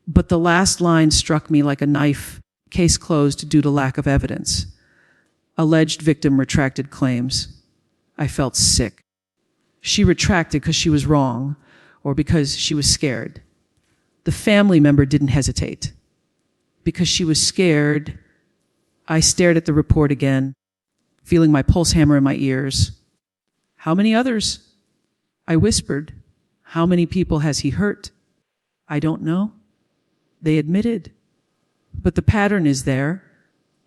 But the last line struck me like a knife. Case closed due to lack of evidence. Alleged victim retracted claims. I felt sick. She retracted because she was wrong or because she was scared. The family member didn't hesitate. Because she was scared, I stared at the report again, feeling my pulse hammer in my ears. "How many others?" I whispered. "How many people has he hurt?" "I don't know." They admitted. "But the pattern is there.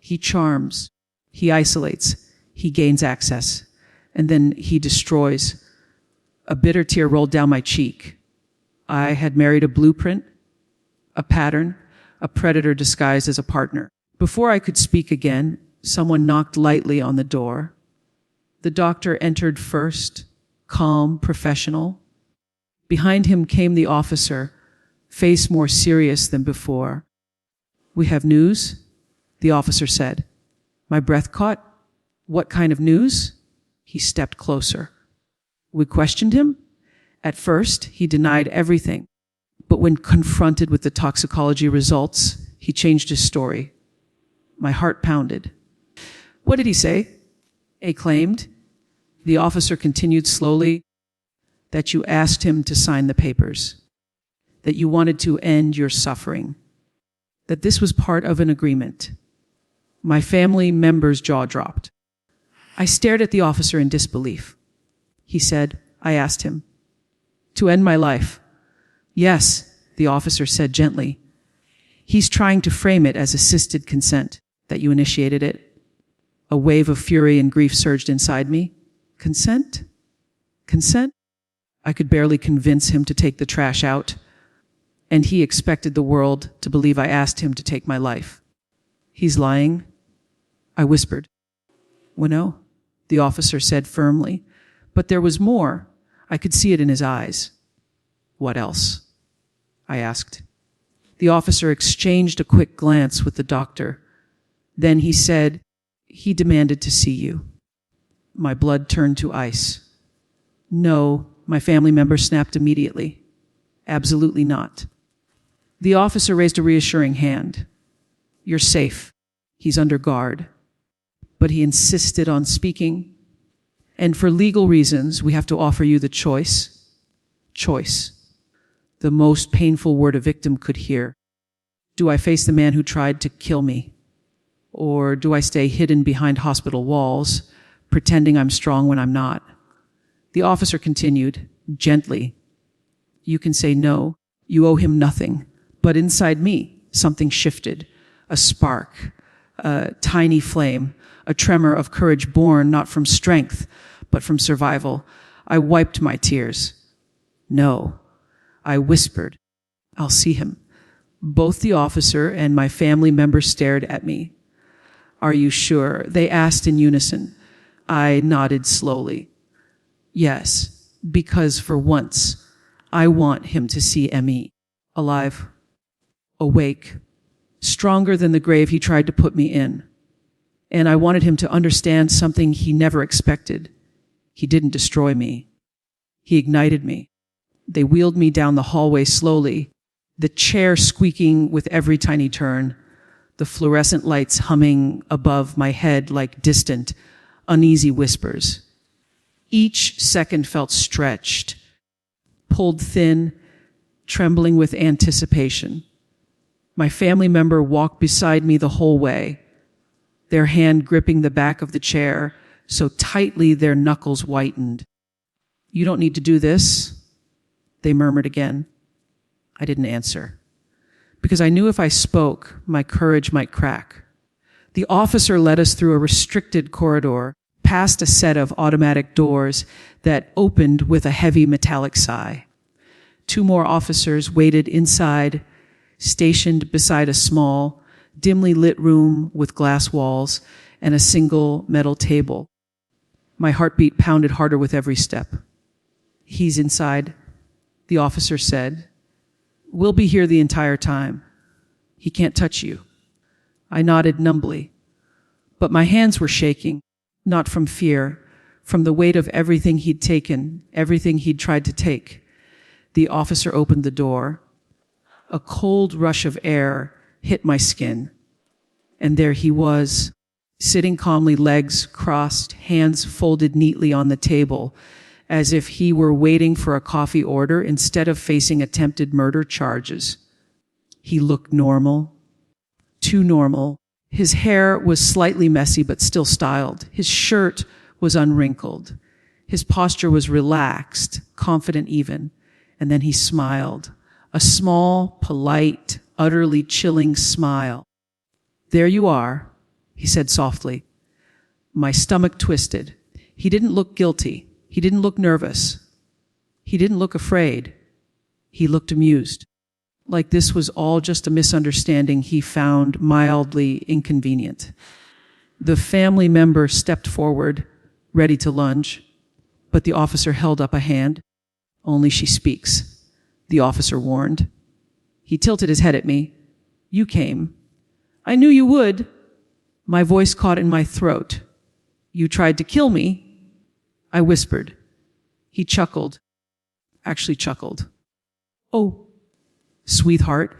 He charms, he isolates, he gains access, and then he destroys. A bitter tear rolled down my cheek. I had married a blueprint, a pattern, a predator disguised as a partner. Before I could speak again, someone knocked lightly on the door. The doctor entered first, calm, professional. Behind him came the officer, face more serious than before. "We have news," the officer said. My breath caught. "What kind of news?" He stepped closer. We questioned him. At first, he denied everything. But when confronted with the toxicology results, he changed his story. My heart pounded. "What did he say?" A claimed. The officer continued slowly, that you asked him to sign the papers, that you wanted to end your suffering, that this was part of an agreement. My family member's jaw dropped. I stared at the officer in disbelief. He said, I asked him, "To end my life?" "Yes," the officer said gently. "He's trying to frame it as assisted consent, that you initiated it." A wave of fury and grief surged inside me. Consent? Consent? I could barely convince him to take the trash out, and he expected the world to believe I asked him to take my life. "He's lying," I whispered. "Well, no," the officer said firmly, but there was more. I could see it in his eyes. "What else?" I asked. The officer exchanged a quick glance with the doctor. Then he said, "He demanded to see you." My blood turned to ice. "No," my family member snapped immediately. "Absolutely not." The officer raised a reassuring hand. "You're safe. He's under guard." But he insisted on speaking. "And for legal reasons, we have to offer you the choice." Choice. The most painful word a victim could hear. Do I face the man who tried to kill me? Or do I stay hidden behind hospital walls, pretending I'm strong when I'm not? The officer continued, gently. "You can say no. You owe him nothing." But inside me, something shifted. A spark, a tiny flame, a tremor of courage born not from strength, but from survival. I wiped my tears. "No," I whispered. "I'll see him." Both the officer and my family member stared at me. "Are you sure?" they asked in unison. I nodded slowly. "Yes, because for once, I want him to see Emmy alive, awake, stronger than the grave he tried to put me in. And I wanted him to understand something he never expected. He didn't destroy me. He ignited me." They wheeled me down the hallway slowly, the chair squeaking with every tiny turn, the fluorescent lights humming above my head like distant, uneasy whispers. Each second felt stretched, pulled thin, trembling with anticipation. My family member walked beside me the whole way, their hand gripping the back of the chair so tightly their knuckles whitened. "You don't need to do this," they murmured again. I didn't answer, because I knew if I spoke, my courage might crack. The officer led us through a restricted corridor, past a set of automatic doors that opened with a heavy metallic sigh. 2 more officers waited inside, stationed beside a small, dimly lit room with glass walls and a single metal table. My heartbeat pounded harder with every step. "He's inside," the officer said. "We'll be here the entire time. He can't touch you." I nodded numbly, but my hands were shaking, not from fear, from the weight of everything he'd taken, everything he'd tried to take. The officer opened the door. A cold rush of air hit my skin, and there he was, sitting calmly, legs crossed, hands folded neatly on the table, as if he were waiting for a coffee order instead of facing attempted murder charges. He looked normal, too normal. His hair was slightly messy but still styled. His shirt was unwrinkled. His posture was relaxed, confident even. And then he smiled, a small, polite, utterly chilling smile. "There you are. He said softly. My stomach twisted. He didn't look guilty. He didn't look nervous. He didn't look afraid. He looked amused. Like this was all just a misunderstanding he found mildly inconvenient. The family member stepped forward, ready to lunge, but the officer held up a hand. Only she speaks, the officer warned. He tilted his head at me. You came. I knew you would. My voice caught in my throat. You tried to kill me. I whispered. He chuckled. Actually chuckled. Oh, sweetheart,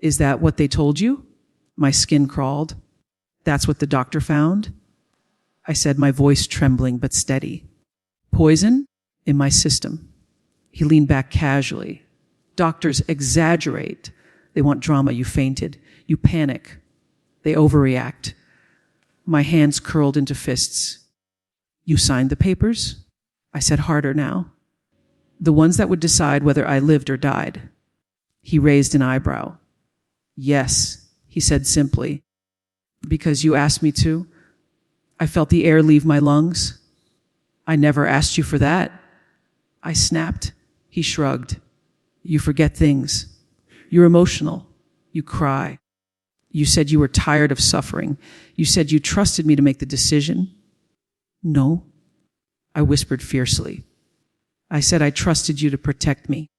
is that what they told you? My skin crawled. That's what the doctor found? I said, my voice trembling but steady. Poison in my system. He leaned back casually. Doctors exaggerate. They want drama. You fainted. You panic. They overreact. My hands curled into fists. You signed the papers? I said harder now. The ones that would decide whether I lived or died. He raised an eyebrow. Yes, he said simply. Because you asked me to? I felt the air leave my lungs. I never asked you for that. I snapped. He shrugged. You forget things. You're emotional. You cry. You said you were tired of suffering. You said you trusted me to make the decision. No, I whispered fiercely. I said I trusted you to protect me,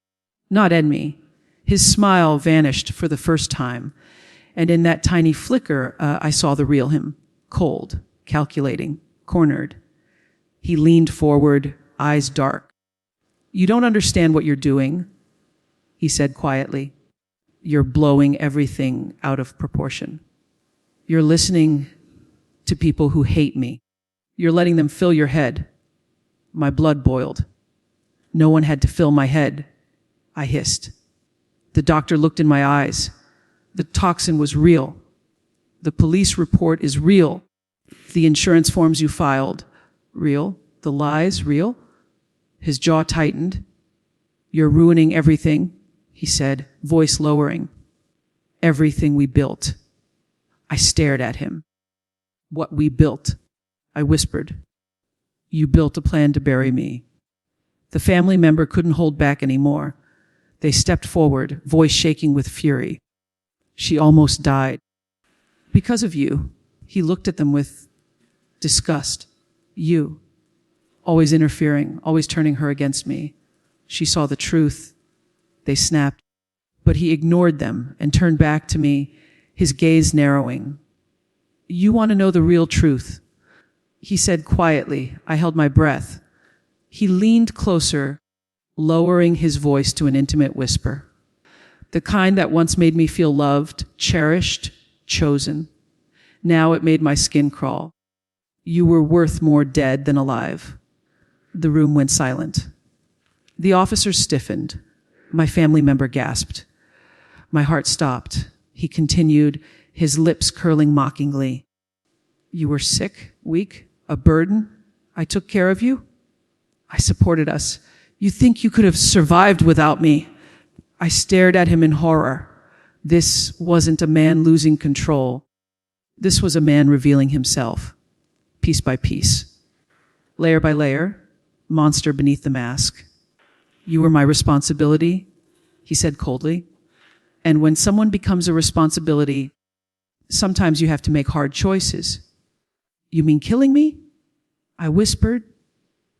not end me. His smile vanished for the first time, and in that tiny flicker, I saw the real him, cold, calculating, cornered. He leaned forward, eyes dark. You don't understand what you're doing, he said quietly. You're blowing everything out of proportion. You're listening to people who hate me. You're letting them fill your head. My blood boiled. No one had to fill my head. I hissed. The doctor looked in my eyes. The toxin was real. The police report is real. The insurance forms you filed, real. The lies, real. His jaw tightened. You're ruining everything, he said, voice lowering. Everything we built. I stared at him. What we built, I whispered. You built a plan to bury me. The family member couldn't hold back anymore. They stepped forward, voice shaking with fury. She almost died. Because of you, he looked at them with disgust. You, always interfering, always turning her against me. She saw the truth. They snapped. But he ignored them and turned back to me, his gaze narrowing. You want to know the real truth, he said quietly. I held my breath. He leaned closer, lowering his voice to an intimate whisper. The kind that once made me feel loved, cherished, chosen. Now it made my skin crawl. You were worth more dead than alive. The room went silent. The officer stiffened. My family member gasped. My heart stopped. He continued, his lips curling mockingly. You were sick, weak, a burden. I took care of you. I supported us. You think you could have survived without me? I stared at him in horror. This wasn't a man losing control. This was a man revealing himself, piece by piece, layer by layer, monster beneath the mask. You were my responsibility, he said coldly. And when someone becomes a responsibility, sometimes you have to make hard choices. You mean killing me? I whispered.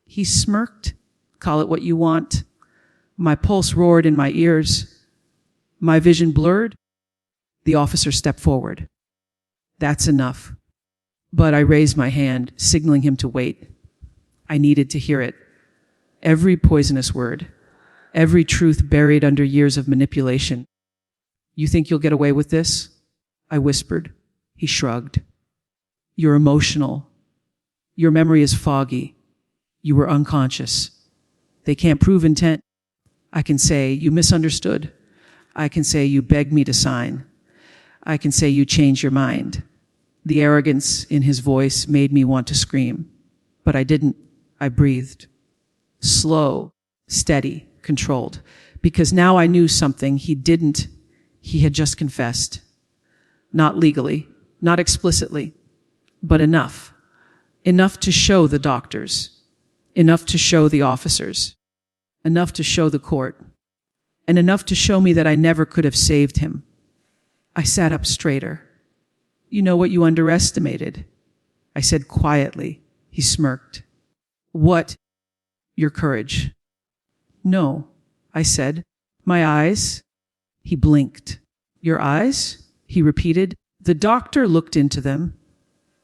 He smirked. Call it what you want. My pulse roared in my ears. My vision blurred. The officer stepped forward. That's enough. But I raised my hand, signaling him to wait. I needed to hear it. Every poisonous word. Every truth buried under years of manipulation. You think you'll get away with this? I whispered. He shrugged. You're emotional. Your memory is foggy. You were unconscious. They can't prove intent. I can say you misunderstood. I can say you begged me to sign. I can say you changed your mind. The arrogance in his voice made me want to scream. But I didn't. I breathed. Slow, steady, controlled. Because now I knew something he didn't. He had just confessed. Not legally, not explicitly, but enough. Enough to show the doctors, enough to show the officers, enough to show the court, and enough to show me that I never could have saved him. I sat up straighter. You know what you underestimated? I said quietly. He smirked. What? Your courage. No, I said. My eyes? He blinked. Your eyes? He repeated. The doctor looked into them.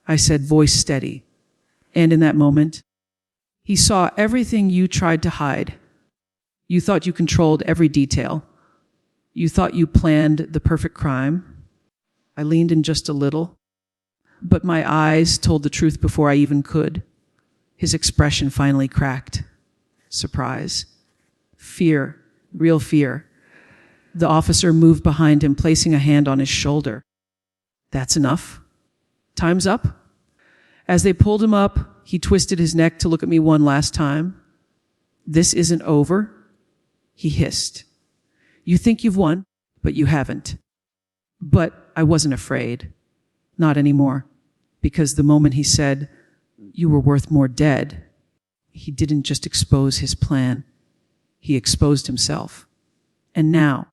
I said, voice steady. And in that moment, he saw everything you tried to hide. You thought you controlled every detail. You thought you planned the perfect crime. I leaned in just a little, but my eyes told the truth before I even could. His expression finally cracked. Surprise. Fear. Real fear. The officer moved behind him, placing a hand on his shoulder. That's enough. Time's up. As they pulled him up, he twisted his neck to look at me one last time. This isn't over, he hissed. You think you've won, but you haven't. But I wasn't afraid. Not anymore. Because the moment he said, you were worth more dead, he didn't just expose his plan. He exposed himself. And now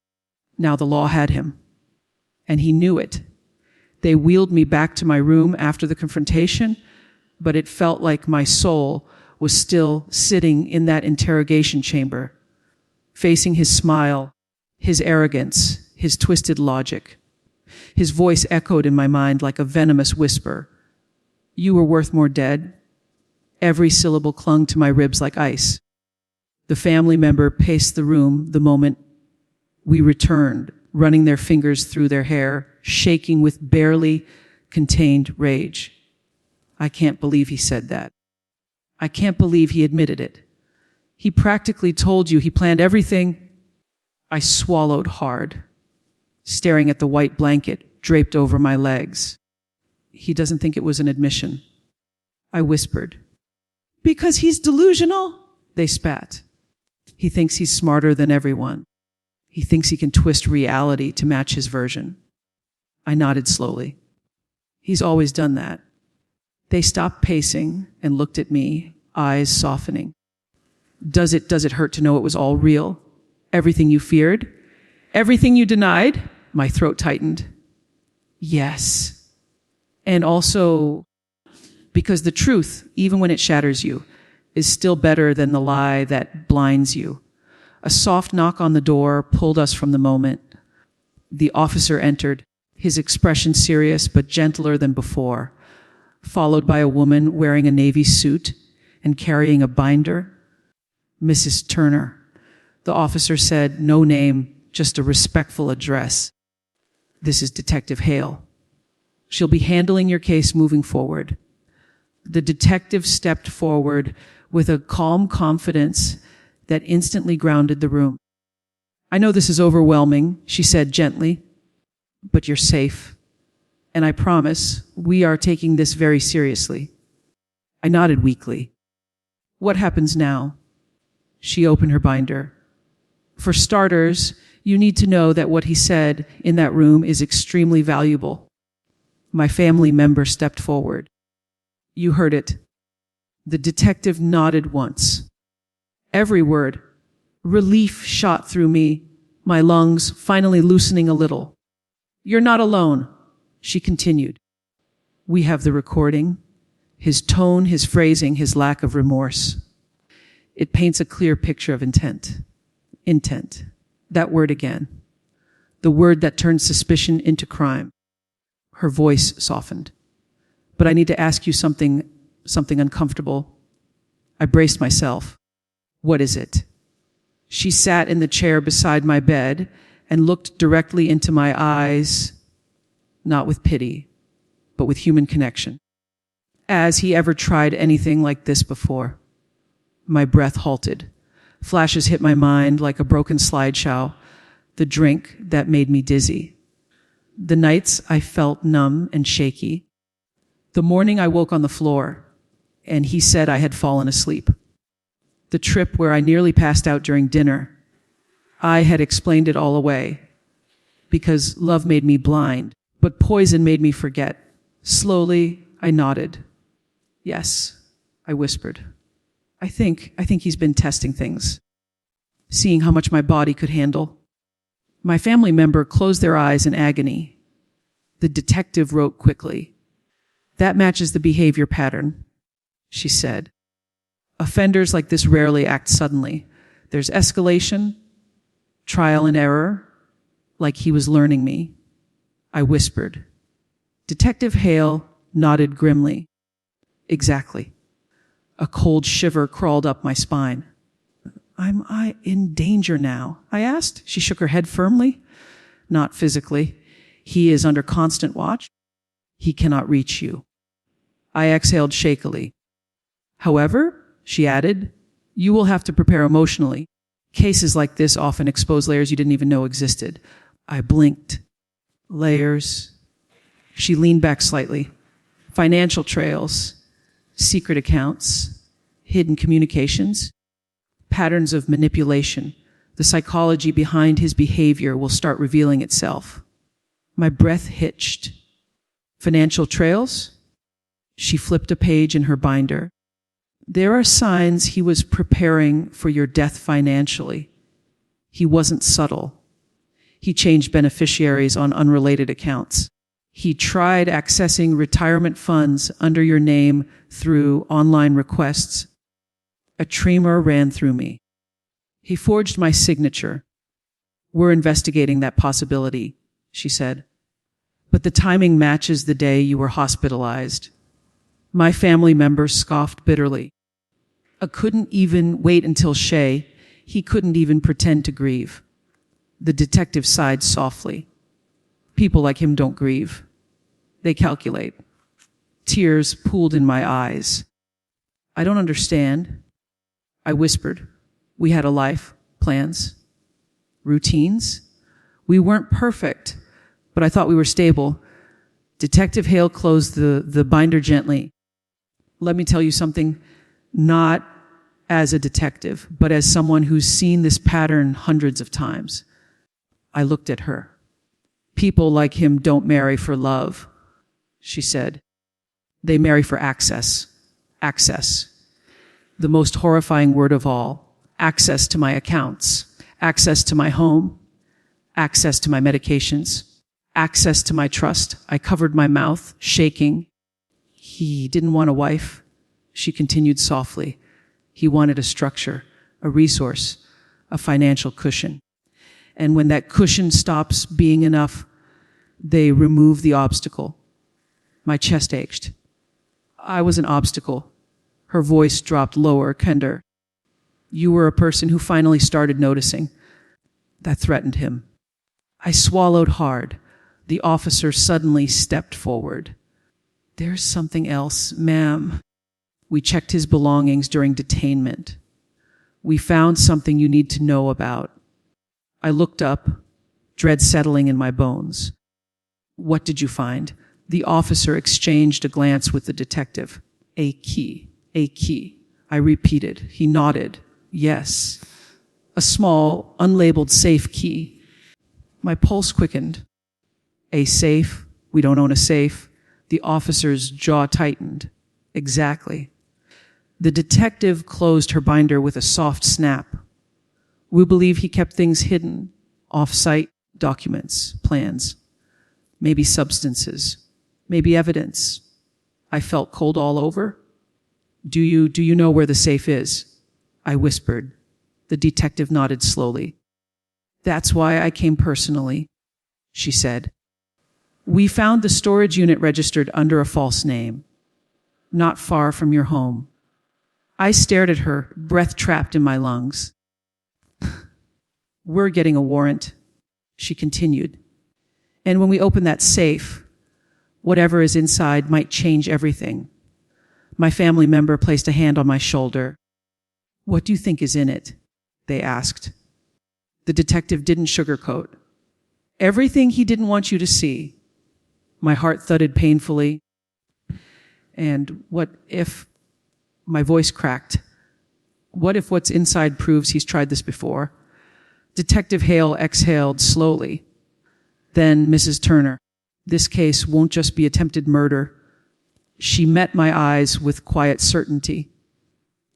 the law had him. And he knew it. They wheeled me back to my room after the confrontation, but it felt like my soul was still sitting in that interrogation chamber, facing his smile, his arrogance, his twisted logic. His voice echoed in my mind like a venomous whisper. You were worth more dead. Every syllable clung to my ribs like ice. The family member paced the room the moment we returned, running their fingers through their hair, shaking with barely contained rage. I can't believe he said that. I can't believe he admitted it. He practically told you he planned everything. I swallowed hard, staring at the white blanket draped over my legs. He doesn't think it was an admission. I whispered. Because he's delusional? They spat. He thinks he's smarter than everyone. He thinks he can twist reality to match his version. I nodded slowly. He's always done that. They stopped pacing and looked at me, eyes softening. Does it hurt to know it was all real? Everything you feared? Everything you denied? My throat tightened. Yes. And also, because the truth, even when it shatters you, is still better than the lie that blinds you. A soft knock on the door pulled us from the moment. The officer entered, his expression serious but gentler than before, followed by a woman wearing a navy suit and carrying a binder. Mrs. Turner. The officer said, no name, just a respectful address. This is Detective Hale. She'll be handling your case moving forward. The detective stepped forward with a calm confidence that instantly grounded the room. I know this is overwhelming, she said gently, but you're safe. And I promise we are taking this very seriously. I nodded weakly. What happens now? She opened her binder. For starters, you need to know that what he said in that room is extremely valuable. My family member stepped forward. You heard it. The detective nodded once. Every word. Relief shot through me, my lungs finally loosening a little. You're not alone, she continued. We have the recording, his tone, his phrasing, his lack of remorse. It paints a clear picture of intent. Intent. That word again. The word that turns suspicion into crime. Her voice softened. But I need to ask you something uncomfortable. I braced myself. What is it? She sat in the chair beside my bed and looked directly into my eyes, not with pity, but with human connection. Has he ever tried anything like this before? My breath halted. Flashes hit my mind like a broken slideshow, the drink that made me dizzy. The nights I felt numb and shaky. The morning I woke on the floor, and he said I had fallen asleep. The trip where I nearly passed out during dinner. I had explained it all away, because love made me blind, but poison made me forget. Slowly, I nodded. Yes, I whispered. I think he's been testing things, seeing how much my body could handle. My family member closed their eyes in agony. The detective wrote quickly. That matches the behavior pattern, she said. Offenders like this rarely act suddenly. There's escalation, trial and error, like he was learning me. I whispered. Detective Hale nodded grimly. Exactly. A cold shiver crawled up my spine. Am I in danger now? I asked. She shook her head firmly. Not physically. He is under constant watch. He cannot reach you. I exhaled shakily. However, she added, you will have to prepare emotionally. Cases like this often expose layers you didn't even know existed. I blinked. Layers. She leaned back slightly. Financial trails, secret accounts, hidden communications, patterns of manipulation. The psychology behind his behavior will start revealing itself. My breath hitched. Financial trails? She flipped a page in her binder. There are signs he was preparing for your death financially. He wasn't subtle. He changed beneficiaries on unrelated accounts. He tried accessing retirement funds under your name through online requests. A tremor ran through me. He forged my signature. We're investigating that possibility, she said. But the timing matches the day you were hospitalized. My family members scoffed bitterly. I couldn't even wait until Shay. He couldn't even pretend to grieve. The detective sighed softly. People like him don't grieve. They calculate. Tears pooled in my eyes. I don't understand. I whispered. We had a life, plans, routines. We weren't perfect, but I thought we were stable. Detective Hale closed the binder gently. Let me tell you something, not as a detective, but as someone who's seen this pattern hundreds of times. I looked at her. People like him don't marry for love, she said. They marry for access. Access. The most horrifying word of all. Access to my accounts. Access to my home. Access to my medications. Access to my trust. I covered my mouth, shaking. He didn't want a wife, she continued softly. He wanted a structure, a resource, a financial cushion. And when that cushion stops being enough, they remove the obstacle. My chest ached. I was an obstacle. Her voice dropped lower, kinder. You were a person who finally started noticing. That threatened him. I swallowed hard. The officer suddenly stepped forward. There's something else, ma'am. We checked his belongings during detainment. We found something you need to know about. I looked up, dread settling in my bones. What did you find? The officer exchanged a glance with the detective. A key. A key. I repeated. He nodded. Yes. A small, unlabeled safe key. My pulse quickened. A safe? We don't own a safe. The officer's jaw tightened. Exactly. The detective closed her binder with a soft snap. We believe he kept things hidden, off-site documents, plans, maybe substances, maybe evidence. I felt cold all over. Do you know where the safe is? I whispered. The detective nodded slowly. That's why I came personally, she said. We found the storage unit registered under a false name, not far from your home. I stared at her, breath trapped in my lungs. We're getting a warrant, she continued. And when we open that safe, whatever is inside might change everything. My family member placed a hand on my shoulder. What do you think is in it? They asked. The detective didn't sugarcoat. Everything he didn't want you to see. My heart thudded painfully. And what if, my voice cracked, what if what's inside proves he's tried this before? Detective Hale exhaled slowly. Then Mrs. Turner, this case won't just be attempted murder. She met my eyes with quiet certainty.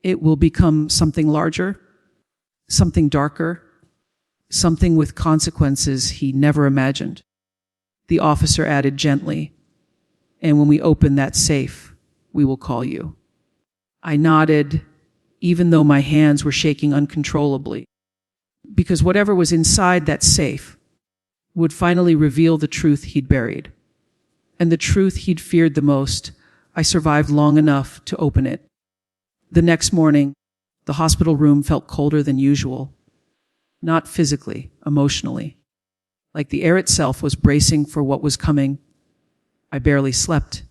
It will become something larger, something darker, something with consequences he never imagined. The officer added gently, and when we open that safe, we will call you. I nodded, even though my hands were shaking uncontrollably, because whatever was inside that safe would finally reveal the truth he'd buried. And the truth he'd feared the most, I survived long enough to open it. The next morning, the hospital room felt colder than usual. Not physically, emotionally. Like the air itself was bracing for what was coming. I barely slept.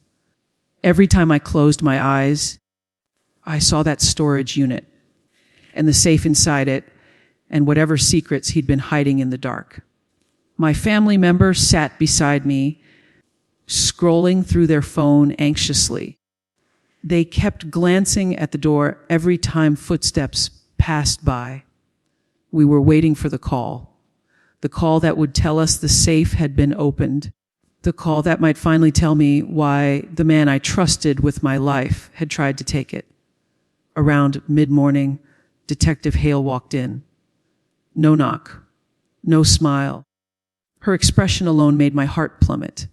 Every time I closed my eyes, I saw that storage unit and the safe inside it and whatever secrets he'd been hiding in the dark. My family member sat beside me, scrolling through their phone anxiously. They kept glancing at the door every time footsteps passed by. We were waiting for the call that would tell us the safe had been opened, the call that might finally tell me why the man I trusted with my life had tried to take it. Around mid-morning, Detective Hale walked in. No knock, no smile. Her expression alone made my heart plummet.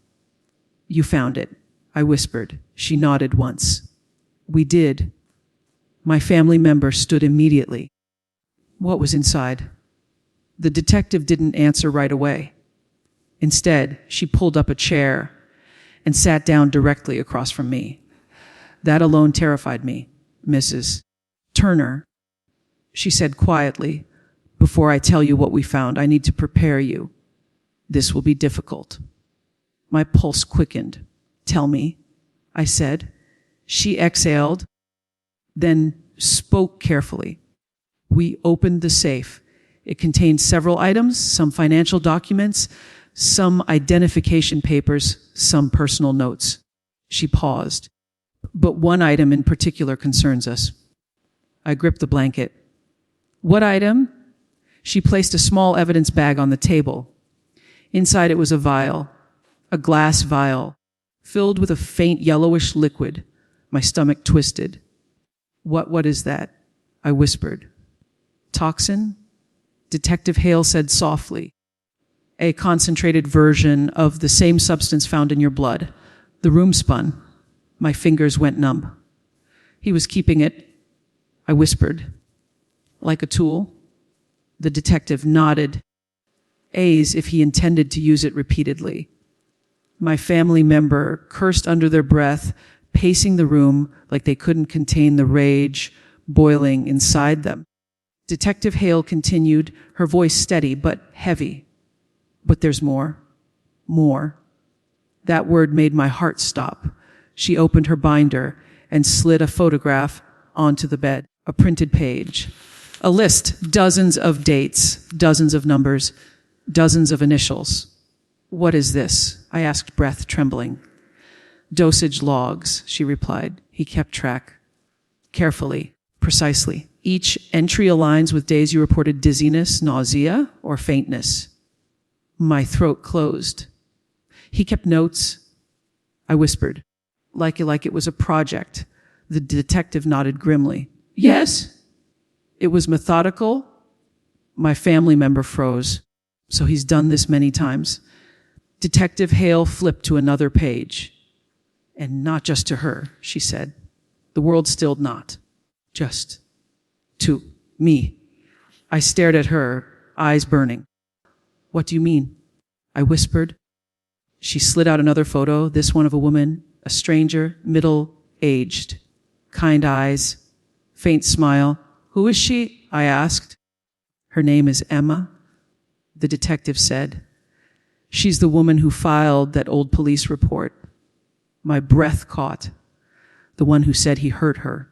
You found it, I whispered. She nodded once. We did. My family member stood immediately. What was inside? The detective didn't answer right away. Instead, she pulled up a chair and sat down directly across from me. That alone terrified me. Mrs. Turner, she said quietly, before I tell you what we found, I need to prepare you. This will be difficult. My pulse quickened. Tell me, I said. She exhaled, then spoke carefully. We opened the safe. It contained several items, some financial documents, some identification papers, some personal notes. She paused. But one item in particular concerns us. I gripped the blanket. What item? She placed a small evidence bag on the table. Inside it was a vial, a glass vial, filled with a faint yellowish liquid. My stomach twisted. What is that? I whispered. Toxin? Detective Hale said softly. A concentrated version of the same substance found in your blood. The room spun. My fingers went numb. He was keeping it, I whispered. Like a tool? The detective nodded. As if he intended to use it repeatedly. My family member cursed under their breath, pacing the room like they couldn't contain the rage boiling inside them. Detective Hale continued, her voice steady but heavy. But there's more. More. That word made my heart stop. She opened her binder and slid a photograph onto the bed, a printed page. A list, dozens of dates, dozens of numbers, dozens of initials. What is this? I asked, breath trembling. Dosage logs, she replied. He kept track. Carefully, precisely. Each entry aligns with days you reported dizziness, nausea, or faintness. My throat closed. He kept notes. I whispered, like it was a project. The detective nodded grimly. Yes. It was methodical. My family member froze. So he's done this many times. Detective Hale flipped to another page. And not just to her, she said. The world stilled not. Just to me. I stared at her, eyes burning. What do you mean? I whispered. She slid out another photo, this one of a woman, a stranger, middle-aged, kind eyes, faint smile. Who is she? I asked. Her name is Emma, the detective said. She's the woman who filed that old police report. My breath caught. The one who said he hurt her.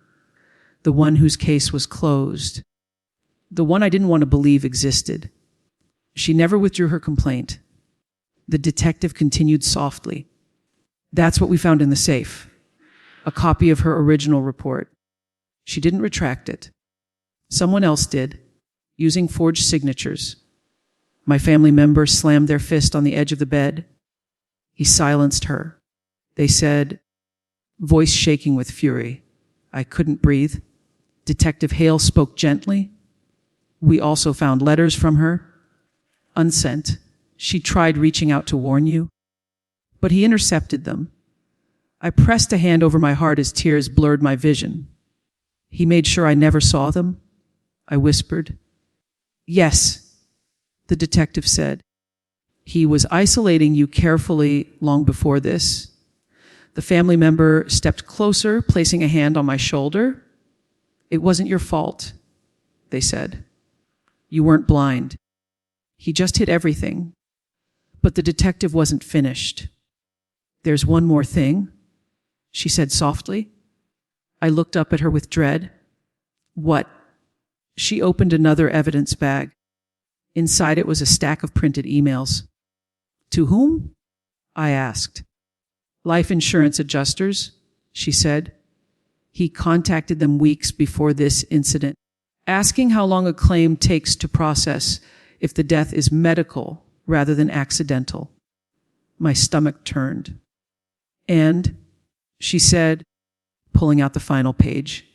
The one whose case was closed. The one I didn't want to believe existed. She never withdrew her complaint. The detective continued softly. That's what we found in the safe. A copy of her original report. She didn't retract it. Someone else did, using forged signatures. My family members slammed their fist on the edge of the bed. He silenced her. They said, voice shaking with fury. I couldn't breathe. Detective Hale spoke gently. We also found letters from her, unsent. She tried reaching out to warn you, but he intercepted them. I pressed a hand over my heart as tears blurred my vision. He made sure I never saw them. I whispered. Yes, the detective said. He was isolating you carefully long before this. The family member stepped closer, placing a hand on my shoulder. It wasn't your fault, they said. You weren't blind. He just hid everything. But the detective wasn't finished. There's one more thing, she said softly. I looked up at her with dread. What? She opened another evidence bag. Inside it was a stack of printed emails. To whom? I asked. Life insurance adjusters, she said. He contacted them weeks before this incident, asking how long a claim takes to process if the death is medical rather than accidental. My stomach turned. And, she said, pulling out the final page,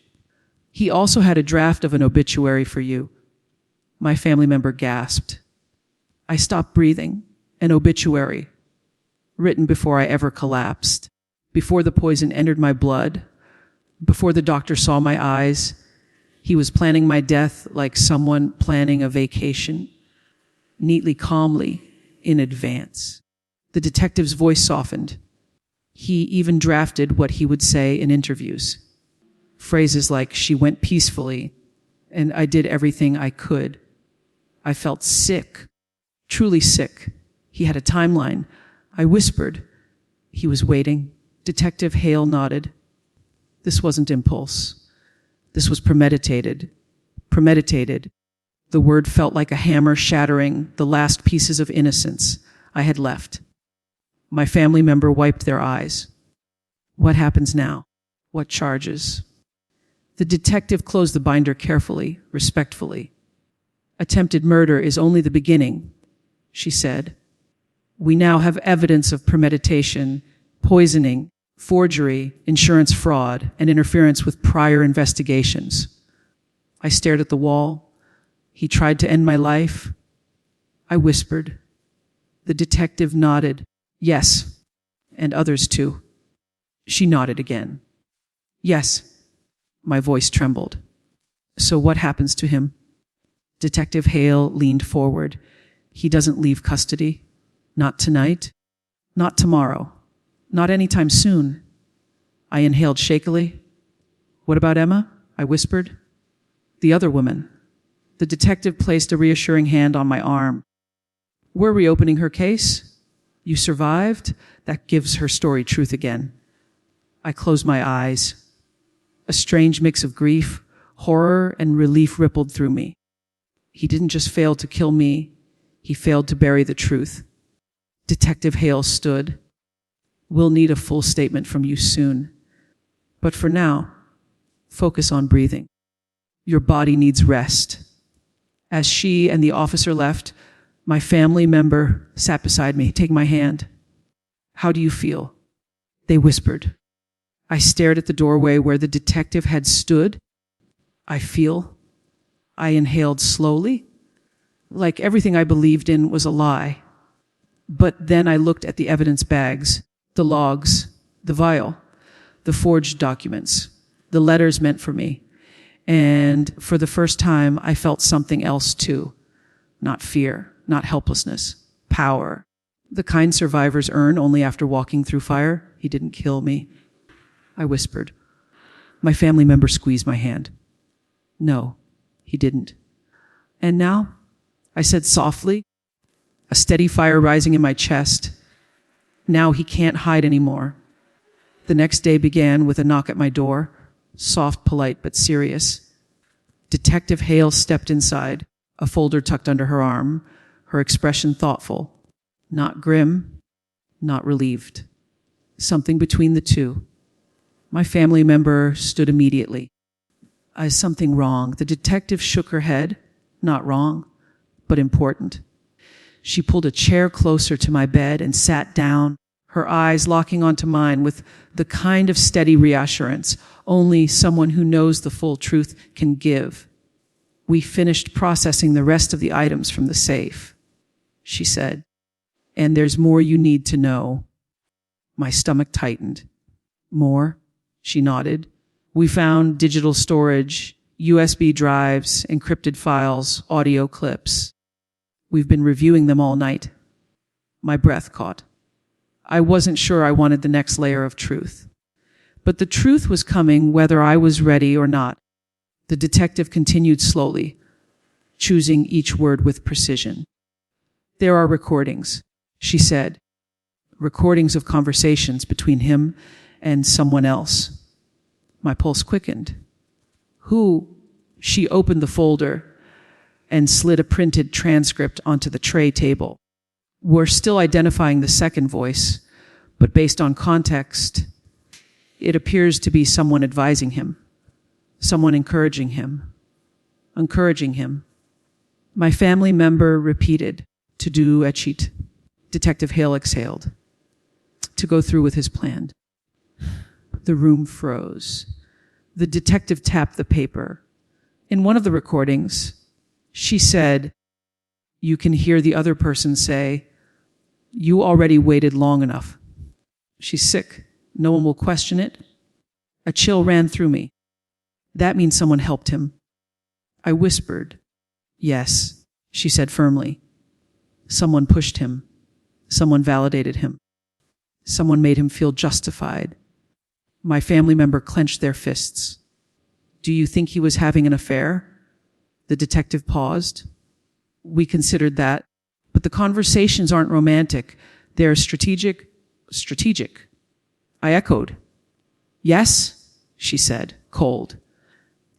he also had a draft of an obituary for you. My family member gasped. I stopped breathing. An obituary, written before I ever collapsed, before the poison entered my blood, before the doctor saw my eyes. He was planning my death like someone planning a vacation, neatly, calmly, in advance. The detective's voice softened. He even drafted what he would say in interviews. Phrases like, she went peacefully, and I did everything I could. I felt sick, truly sick. He had a timeline. I whispered. He was waiting. Detective Hale nodded. This wasn't impulse. This was premeditated. Premeditated. The word felt like a hammer shattering the last pieces of innocence I had left. My family member wiped their eyes. What happens now? What charges? The detective closed the binder carefully, respectfully. Attempted murder is only the beginning, she said. We now have evidence of premeditation, poisoning, forgery, insurance fraud, and interference with prior investigations. I stared at the wall. He tried to end my life. I whispered. The detective nodded. Yes, and others too. She nodded again. Yes. My voice trembled. So what happens to him? Detective Hale leaned forward. He doesn't leave custody. Not tonight. Not tomorrow. Not anytime soon. I inhaled shakily. What about Emma? I whispered. The other woman. The detective placed a reassuring hand on my arm. We're reopening her case. You survived. That gives her story truth again. I closed my eyes. A strange mix of grief, horror, and relief rippled through me. He didn't just fail to kill me. He failed to bury the truth. Detective Hale stood. We'll need a full statement from you soon. But for now, focus on breathing. Your body needs rest. As she and the officer left, my family member sat beside me, taking my hand. How do you feel? They whispered. I stared at the doorway where the detective had stood. I feel. I inhaled slowly, like everything I believed in was a lie. But then I looked at the evidence bags, the logs, the vial, the forged documents, the letters meant for me. And for the first time, I felt something else too. Not fear, not helplessness, power. The kind survivors earn only after walking through fire. He didn't kill me. I whispered. My family member squeezed my hand. No, he didn't. And now, I said softly, a steady fire rising in my chest. Now he can't hide anymore. The next day began with a knock at my door, soft, polite, but serious. Detective Hale stepped inside, a folder tucked under her arm, her expression thoughtful, not grim, not relieved. Something between the two. My family member stood immediately. Is something wrong? The detective shook her head. Not wrong, but important. She pulled a chair closer to my bed and sat down, her eyes locking onto mine with the kind of steady reassurance only someone who knows the full truth can give. "We finished processing the rest of the items from the safe," she said. "And there's more you need to know." My stomach tightened. "More?" She nodded. "We found digital storage, USB drives, encrypted files, audio clips. We've been reviewing them all night." My breath caught. I wasn't sure I wanted the next layer of truth. But the truth was coming whether I was ready or not. The detective continued slowly, choosing each word with precision. "There are recordings," she said. "Recordings of conversations between him and someone else." My pulse quickened. "Who?" She opened the folder and slid a printed transcript onto the tray table. "We're still identifying the second voice, but based on context, it appears to be someone advising him, someone encouraging him. My family member repeated, "To do a cheat." Detective Hale exhaled. "To go through with his plan." The room froze. The detective tapped the paper. In one of the recordings, she said, "You can hear the other person say, 'You already waited long enough.' She's sick. No one will question it." A chill ran through me. That means someone helped him. I whispered. "Yes," she said firmly. "Someone pushed him. Someone validated him. Someone made him feel justified." My family member clenched their fists. "Do you think he was having an affair?" The detective paused. "We considered that, but the conversations aren't romantic. They're strategic. Strategic." I echoed. "Yes," she said, cold,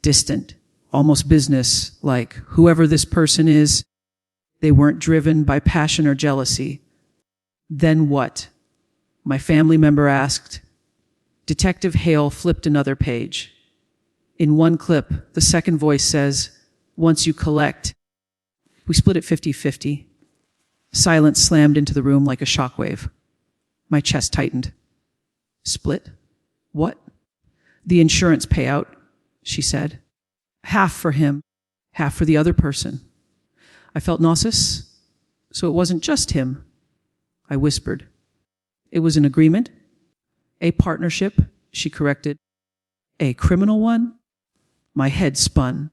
distant, almost business-like. "Whoever this person is, they weren't driven by passion or jealousy." "Then what?" my family member asked. Detective Hale flipped another page. In one clip, the second voice says, "Once you collect." We split it 50-50. Silence slammed into the room like a shockwave. My chest tightened. "Split? What?" "The insurance payout," she said. "Half for him, half for the other person." I felt nauseous. "So it wasn't just him," I whispered. "It was an agreement?" "A partnership," she corrected. "A criminal one?" My head spun.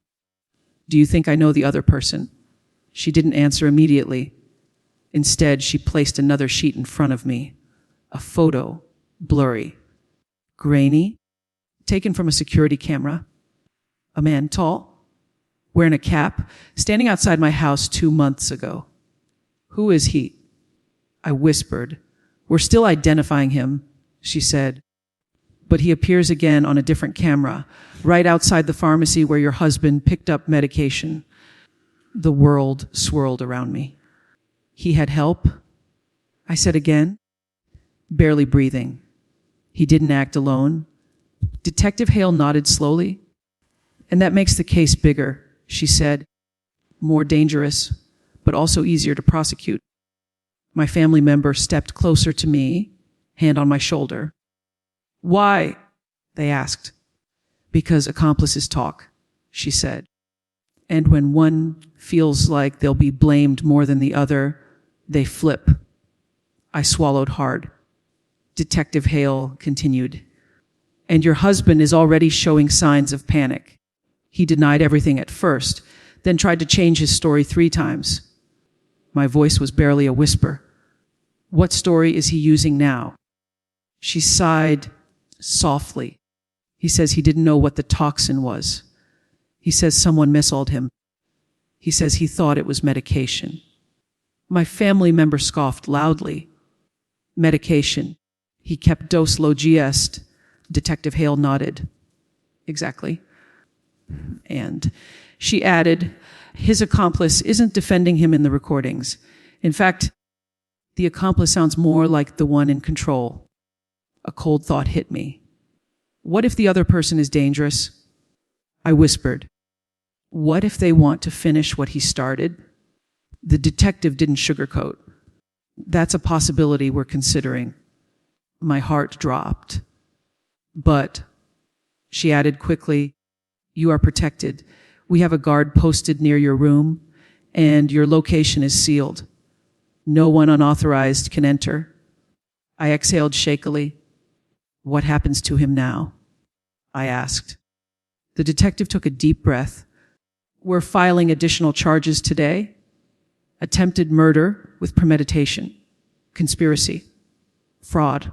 "Do you think I know the other person?" She didn't answer immediately. Instead, she placed another sheet in front of me. A photo, blurry, grainy, taken from a security camera. A man, tall, wearing a cap, standing outside my house 2 months ago. "Who is he?" I whispered. "We're still identifying him," she said. "But he appears again on a different camera, right outside the pharmacy where your husband picked up medication." The world swirled around me. "He had help?" I said again, barely breathing. "He didn't act alone." Detective Hale nodded slowly. "And that makes the case bigger," she said. "More dangerous, but also easier to prosecute." My family member stepped closer to me, hand on my shoulder. "Why?" they asked. "Because accomplices talk," she said. "And when one feels like they'll be blamed more than the other, they flip." I swallowed hard. Detective Hale continued. "And your husband is already showing signs of panic. He denied everything at first, then tried to change his story 3 times. My voice was barely a whisper. "What story is he using now?" She sighed softly. "He says he didn't know what the toxin was. He says someone missold him. He says he thought it was medication." My family member scoffed loudly. "Medication. He kept dose low GS." Detective Hale nodded. "Exactly." And she added, "His accomplice isn't defending him in the recordings. In fact, the accomplice sounds more like the one in control." A cold thought hit me. What if the other person is dangerous? I whispered. What if they want to finish what he started? The detective didn't sugarcoat. "That's a possibility we're considering." My heart dropped. But, she added quickly, you are protected. We have a guard posted near your room, and your location is sealed. No one unauthorized can enter. I exhaled shakily. What happens to him now? I asked. The detective took a deep breath. We're filing additional charges today. Attempted murder with premeditation, conspiracy, fraud,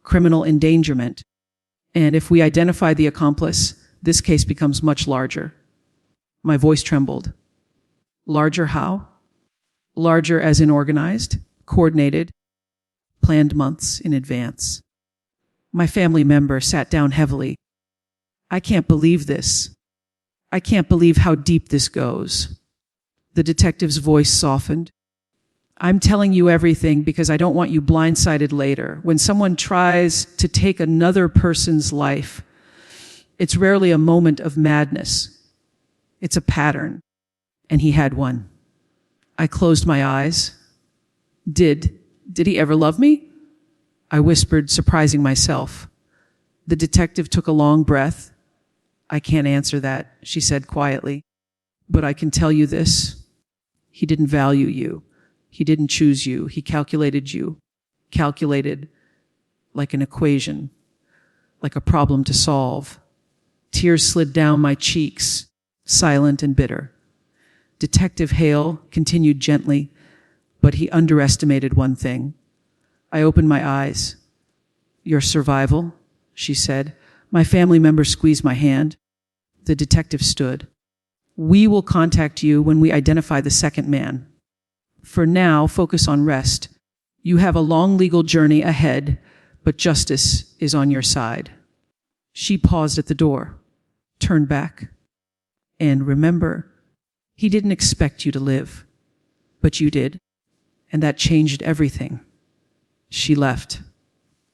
criminal endangerment. And if we identify the accomplice, this case becomes much larger. My voice trembled. Larger how? Larger as in organized, coordinated, planned months in advance. My family member sat down heavily. I can't believe this. I can't believe how deep this goes. The detective's voice softened. I'm telling you everything because I don't want you blindsided later. When someone tries to take another person's life, it's rarely a moment of madness. It's a pattern. And he had one. I closed my eyes. Did he ever love me? I whispered, surprising myself. The detective took a long breath. I can't answer that, she said quietly. But I can tell you this. He didn't value you. He didn't choose you. He calculated you. Calculated like an equation, like a problem to solve. Tears slid down my cheeks, silent and bitter. Detective Hale continued gently, but he underestimated one thing. I opened my eyes. Your survival, she said. My family member squeezed my hand. The detective stood. We will contact you when we identify the second man. For now, focus on rest. You have a long legal journey ahead, but justice is on your side. She paused at the door, turned back. And remember, he didn't expect you to live, but you did, and that changed everything. She left.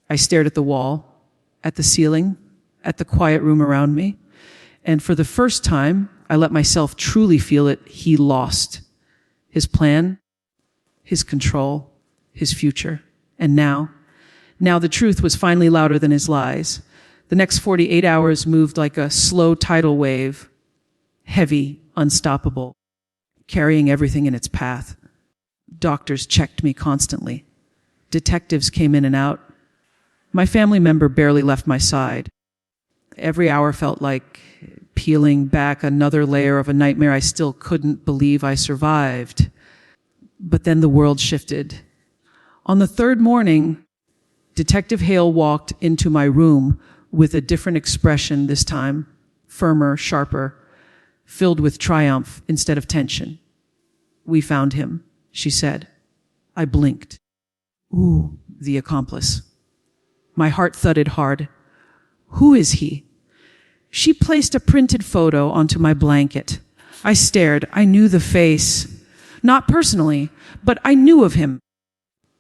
I stared at the wall, at the ceiling, at the quiet room around me, and for the first time, I let myself truly feel it. He lost his plan, his control, his future. And now the truth was finally louder than his lies. The next 48 hours moved like a slow tidal wave, heavy, unstoppable, carrying everything in its path. Doctors checked me constantly. Detectives came in and out. My family member barely left my side. Every hour felt like peeling back another layer of a nightmare I still couldn't believe I survived. But then the world shifted. On the third morning, Detective Hale walked into my room with a different expression this time, firmer, sharper, filled with triumph instead of tension. We found him, she said. I blinked. Ooh, the accomplice. My heart thudded hard. Who is he? She placed a printed photo onto my blanket. I stared. I knew the face. Not personally, but I knew of him.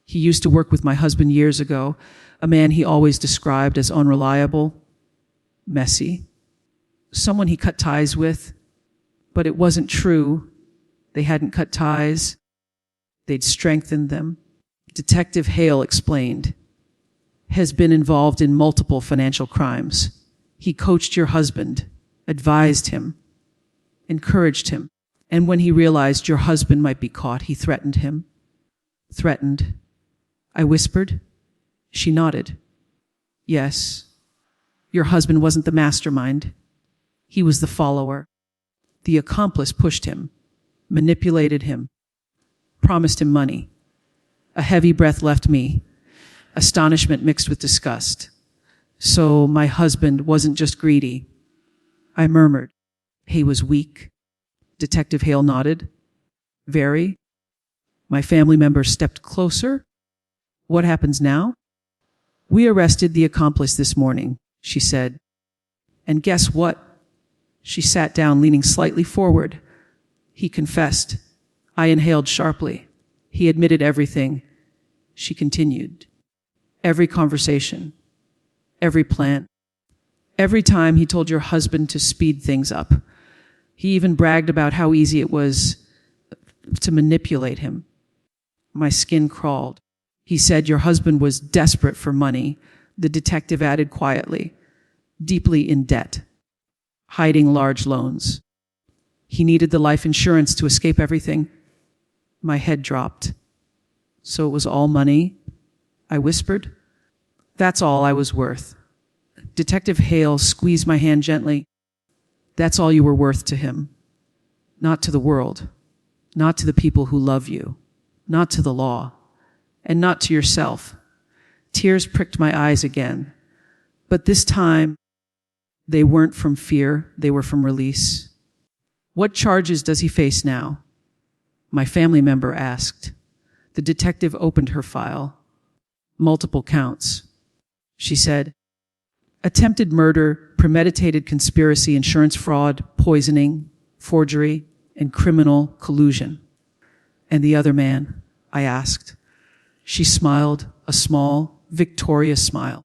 He used to work with my husband years ago, a man he always described as unreliable, messy, someone he cut ties with. But it wasn't true. They hadn't cut ties. They'd strengthened them. Detective Hale explained. Has been involved in multiple financial crimes. He coached your husband, advised him, encouraged him. And when he realized your husband might be caught, he threatened him. Threatened. I whispered. She nodded. Yes. Your husband wasn't the mastermind. He was the follower. The accomplice pushed him, manipulated him, promised him money. A heavy breath left me, astonishment mixed with disgust. So my husband wasn't just greedy. I murmured. He was weak. Detective Hale nodded. Very. My family member stepped closer. What happens now? We arrested the accomplice this morning, she said. And guess what? She sat down, leaning slightly forward. He confessed. I inhaled sharply. He admitted everything. She continued. Every conversation. Every plan. Every time he told your husband to speed things up. He even bragged about how easy it was to manipulate him. My skin crawled. He said your husband was desperate for money, the detective added quietly, deeply in debt, hiding large loans. He needed the life insurance to escape everything. My head dropped. So it was all money? I whispered. That's all I was worth. Detective Hale squeezed my hand gently. That's all you were worth to him. Not to the world, not to the people who love you, not to the law, and not to yourself. Tears pricked my eyes again. But this time, they weren't from fear, they were from release. What charges does he face now? My family member asked. The detective opened her file. Multiple counts. She said, attempted murder, premeditated conspiracy, insurance fraud, poisoning, forgery, and criminal collusion. And the other man, I asked. She smiled, a small, victorious smile,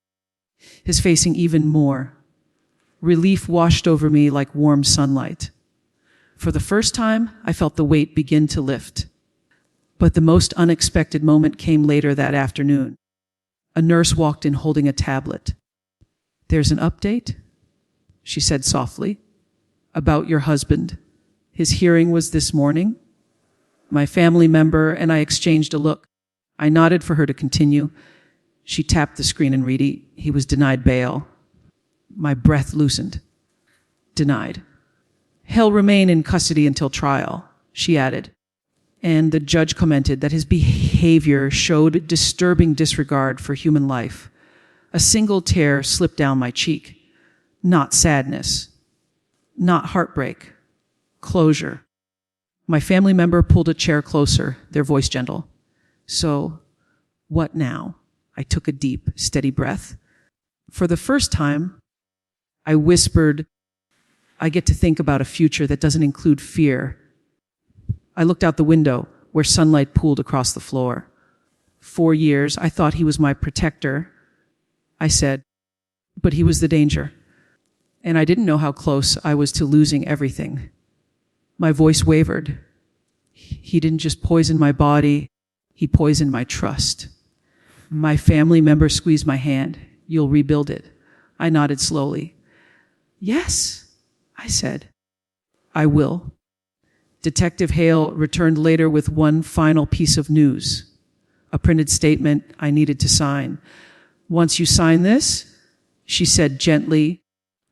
his facing even more. Relief washed over me like warm sunlight. For the first time, I felt the weight begin to lift. But the most unexpected moment came later that afternoon. A nurse walked in holding a tablet. There's an update, she said softly, about your husband. His hearing was this morning. My family member and I exchanged a look. I nodded for her to continue. She tapped the screen and read he was denied bail. My breath loosened. Denied. He'll remain in custody until trial, she added. And the judge commented that his behavior showed disturbing disregard for human life. A single tear slipped down my cheek. Not sadness. Not heartbreak. Closure. My family member pulled a chair closer, their voice gentle. So, what now? I took a deep, steady breath. For the first time, I whispered, I get to think about a future that doesn't include fear. I looked out the window where sunlight pooled across the floor. 4 years, I thought he was my protector. I said, but he was the danger. And I didn't know how close I was to losing everything. My voice wavered. He didn't just poison my body, he poisoned my trust. My family member squeezed my hand. You'll rebuild it. I nodded slowly. Yes, I said. I will. Detective Hale returned later with one final piece of news, a printed statement I needed to sign. Once you sign this, she said gently,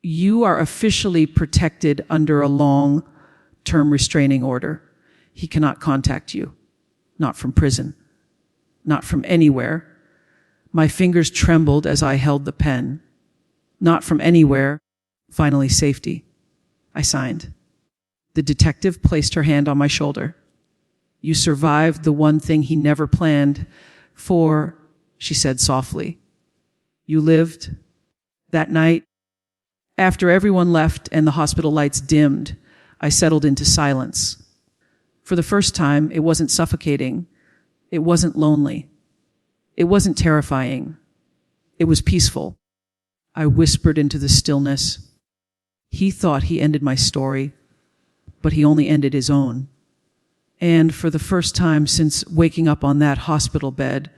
you are officially protected under a long-term restraining order. He cannot contact you, not from prison, not from anywhere. My fingers trembled as I held the pen. Not from anywhere, finally safety. I signed. The detective placed her hand on my shoulder. You survived the one thing he never planned for, she said softly. You lived. That night, after everyone left and the hospital lights dimmed, I settled into silence. For the first time, it wasn't suffocating. It wasn't lonely. It wasn't terrifying. It was peaceful. I whispered into the stillness. He thought he ended my story, but he only ended his own. And for the first time since waking up on that hospital bed,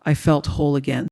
I felt whole again.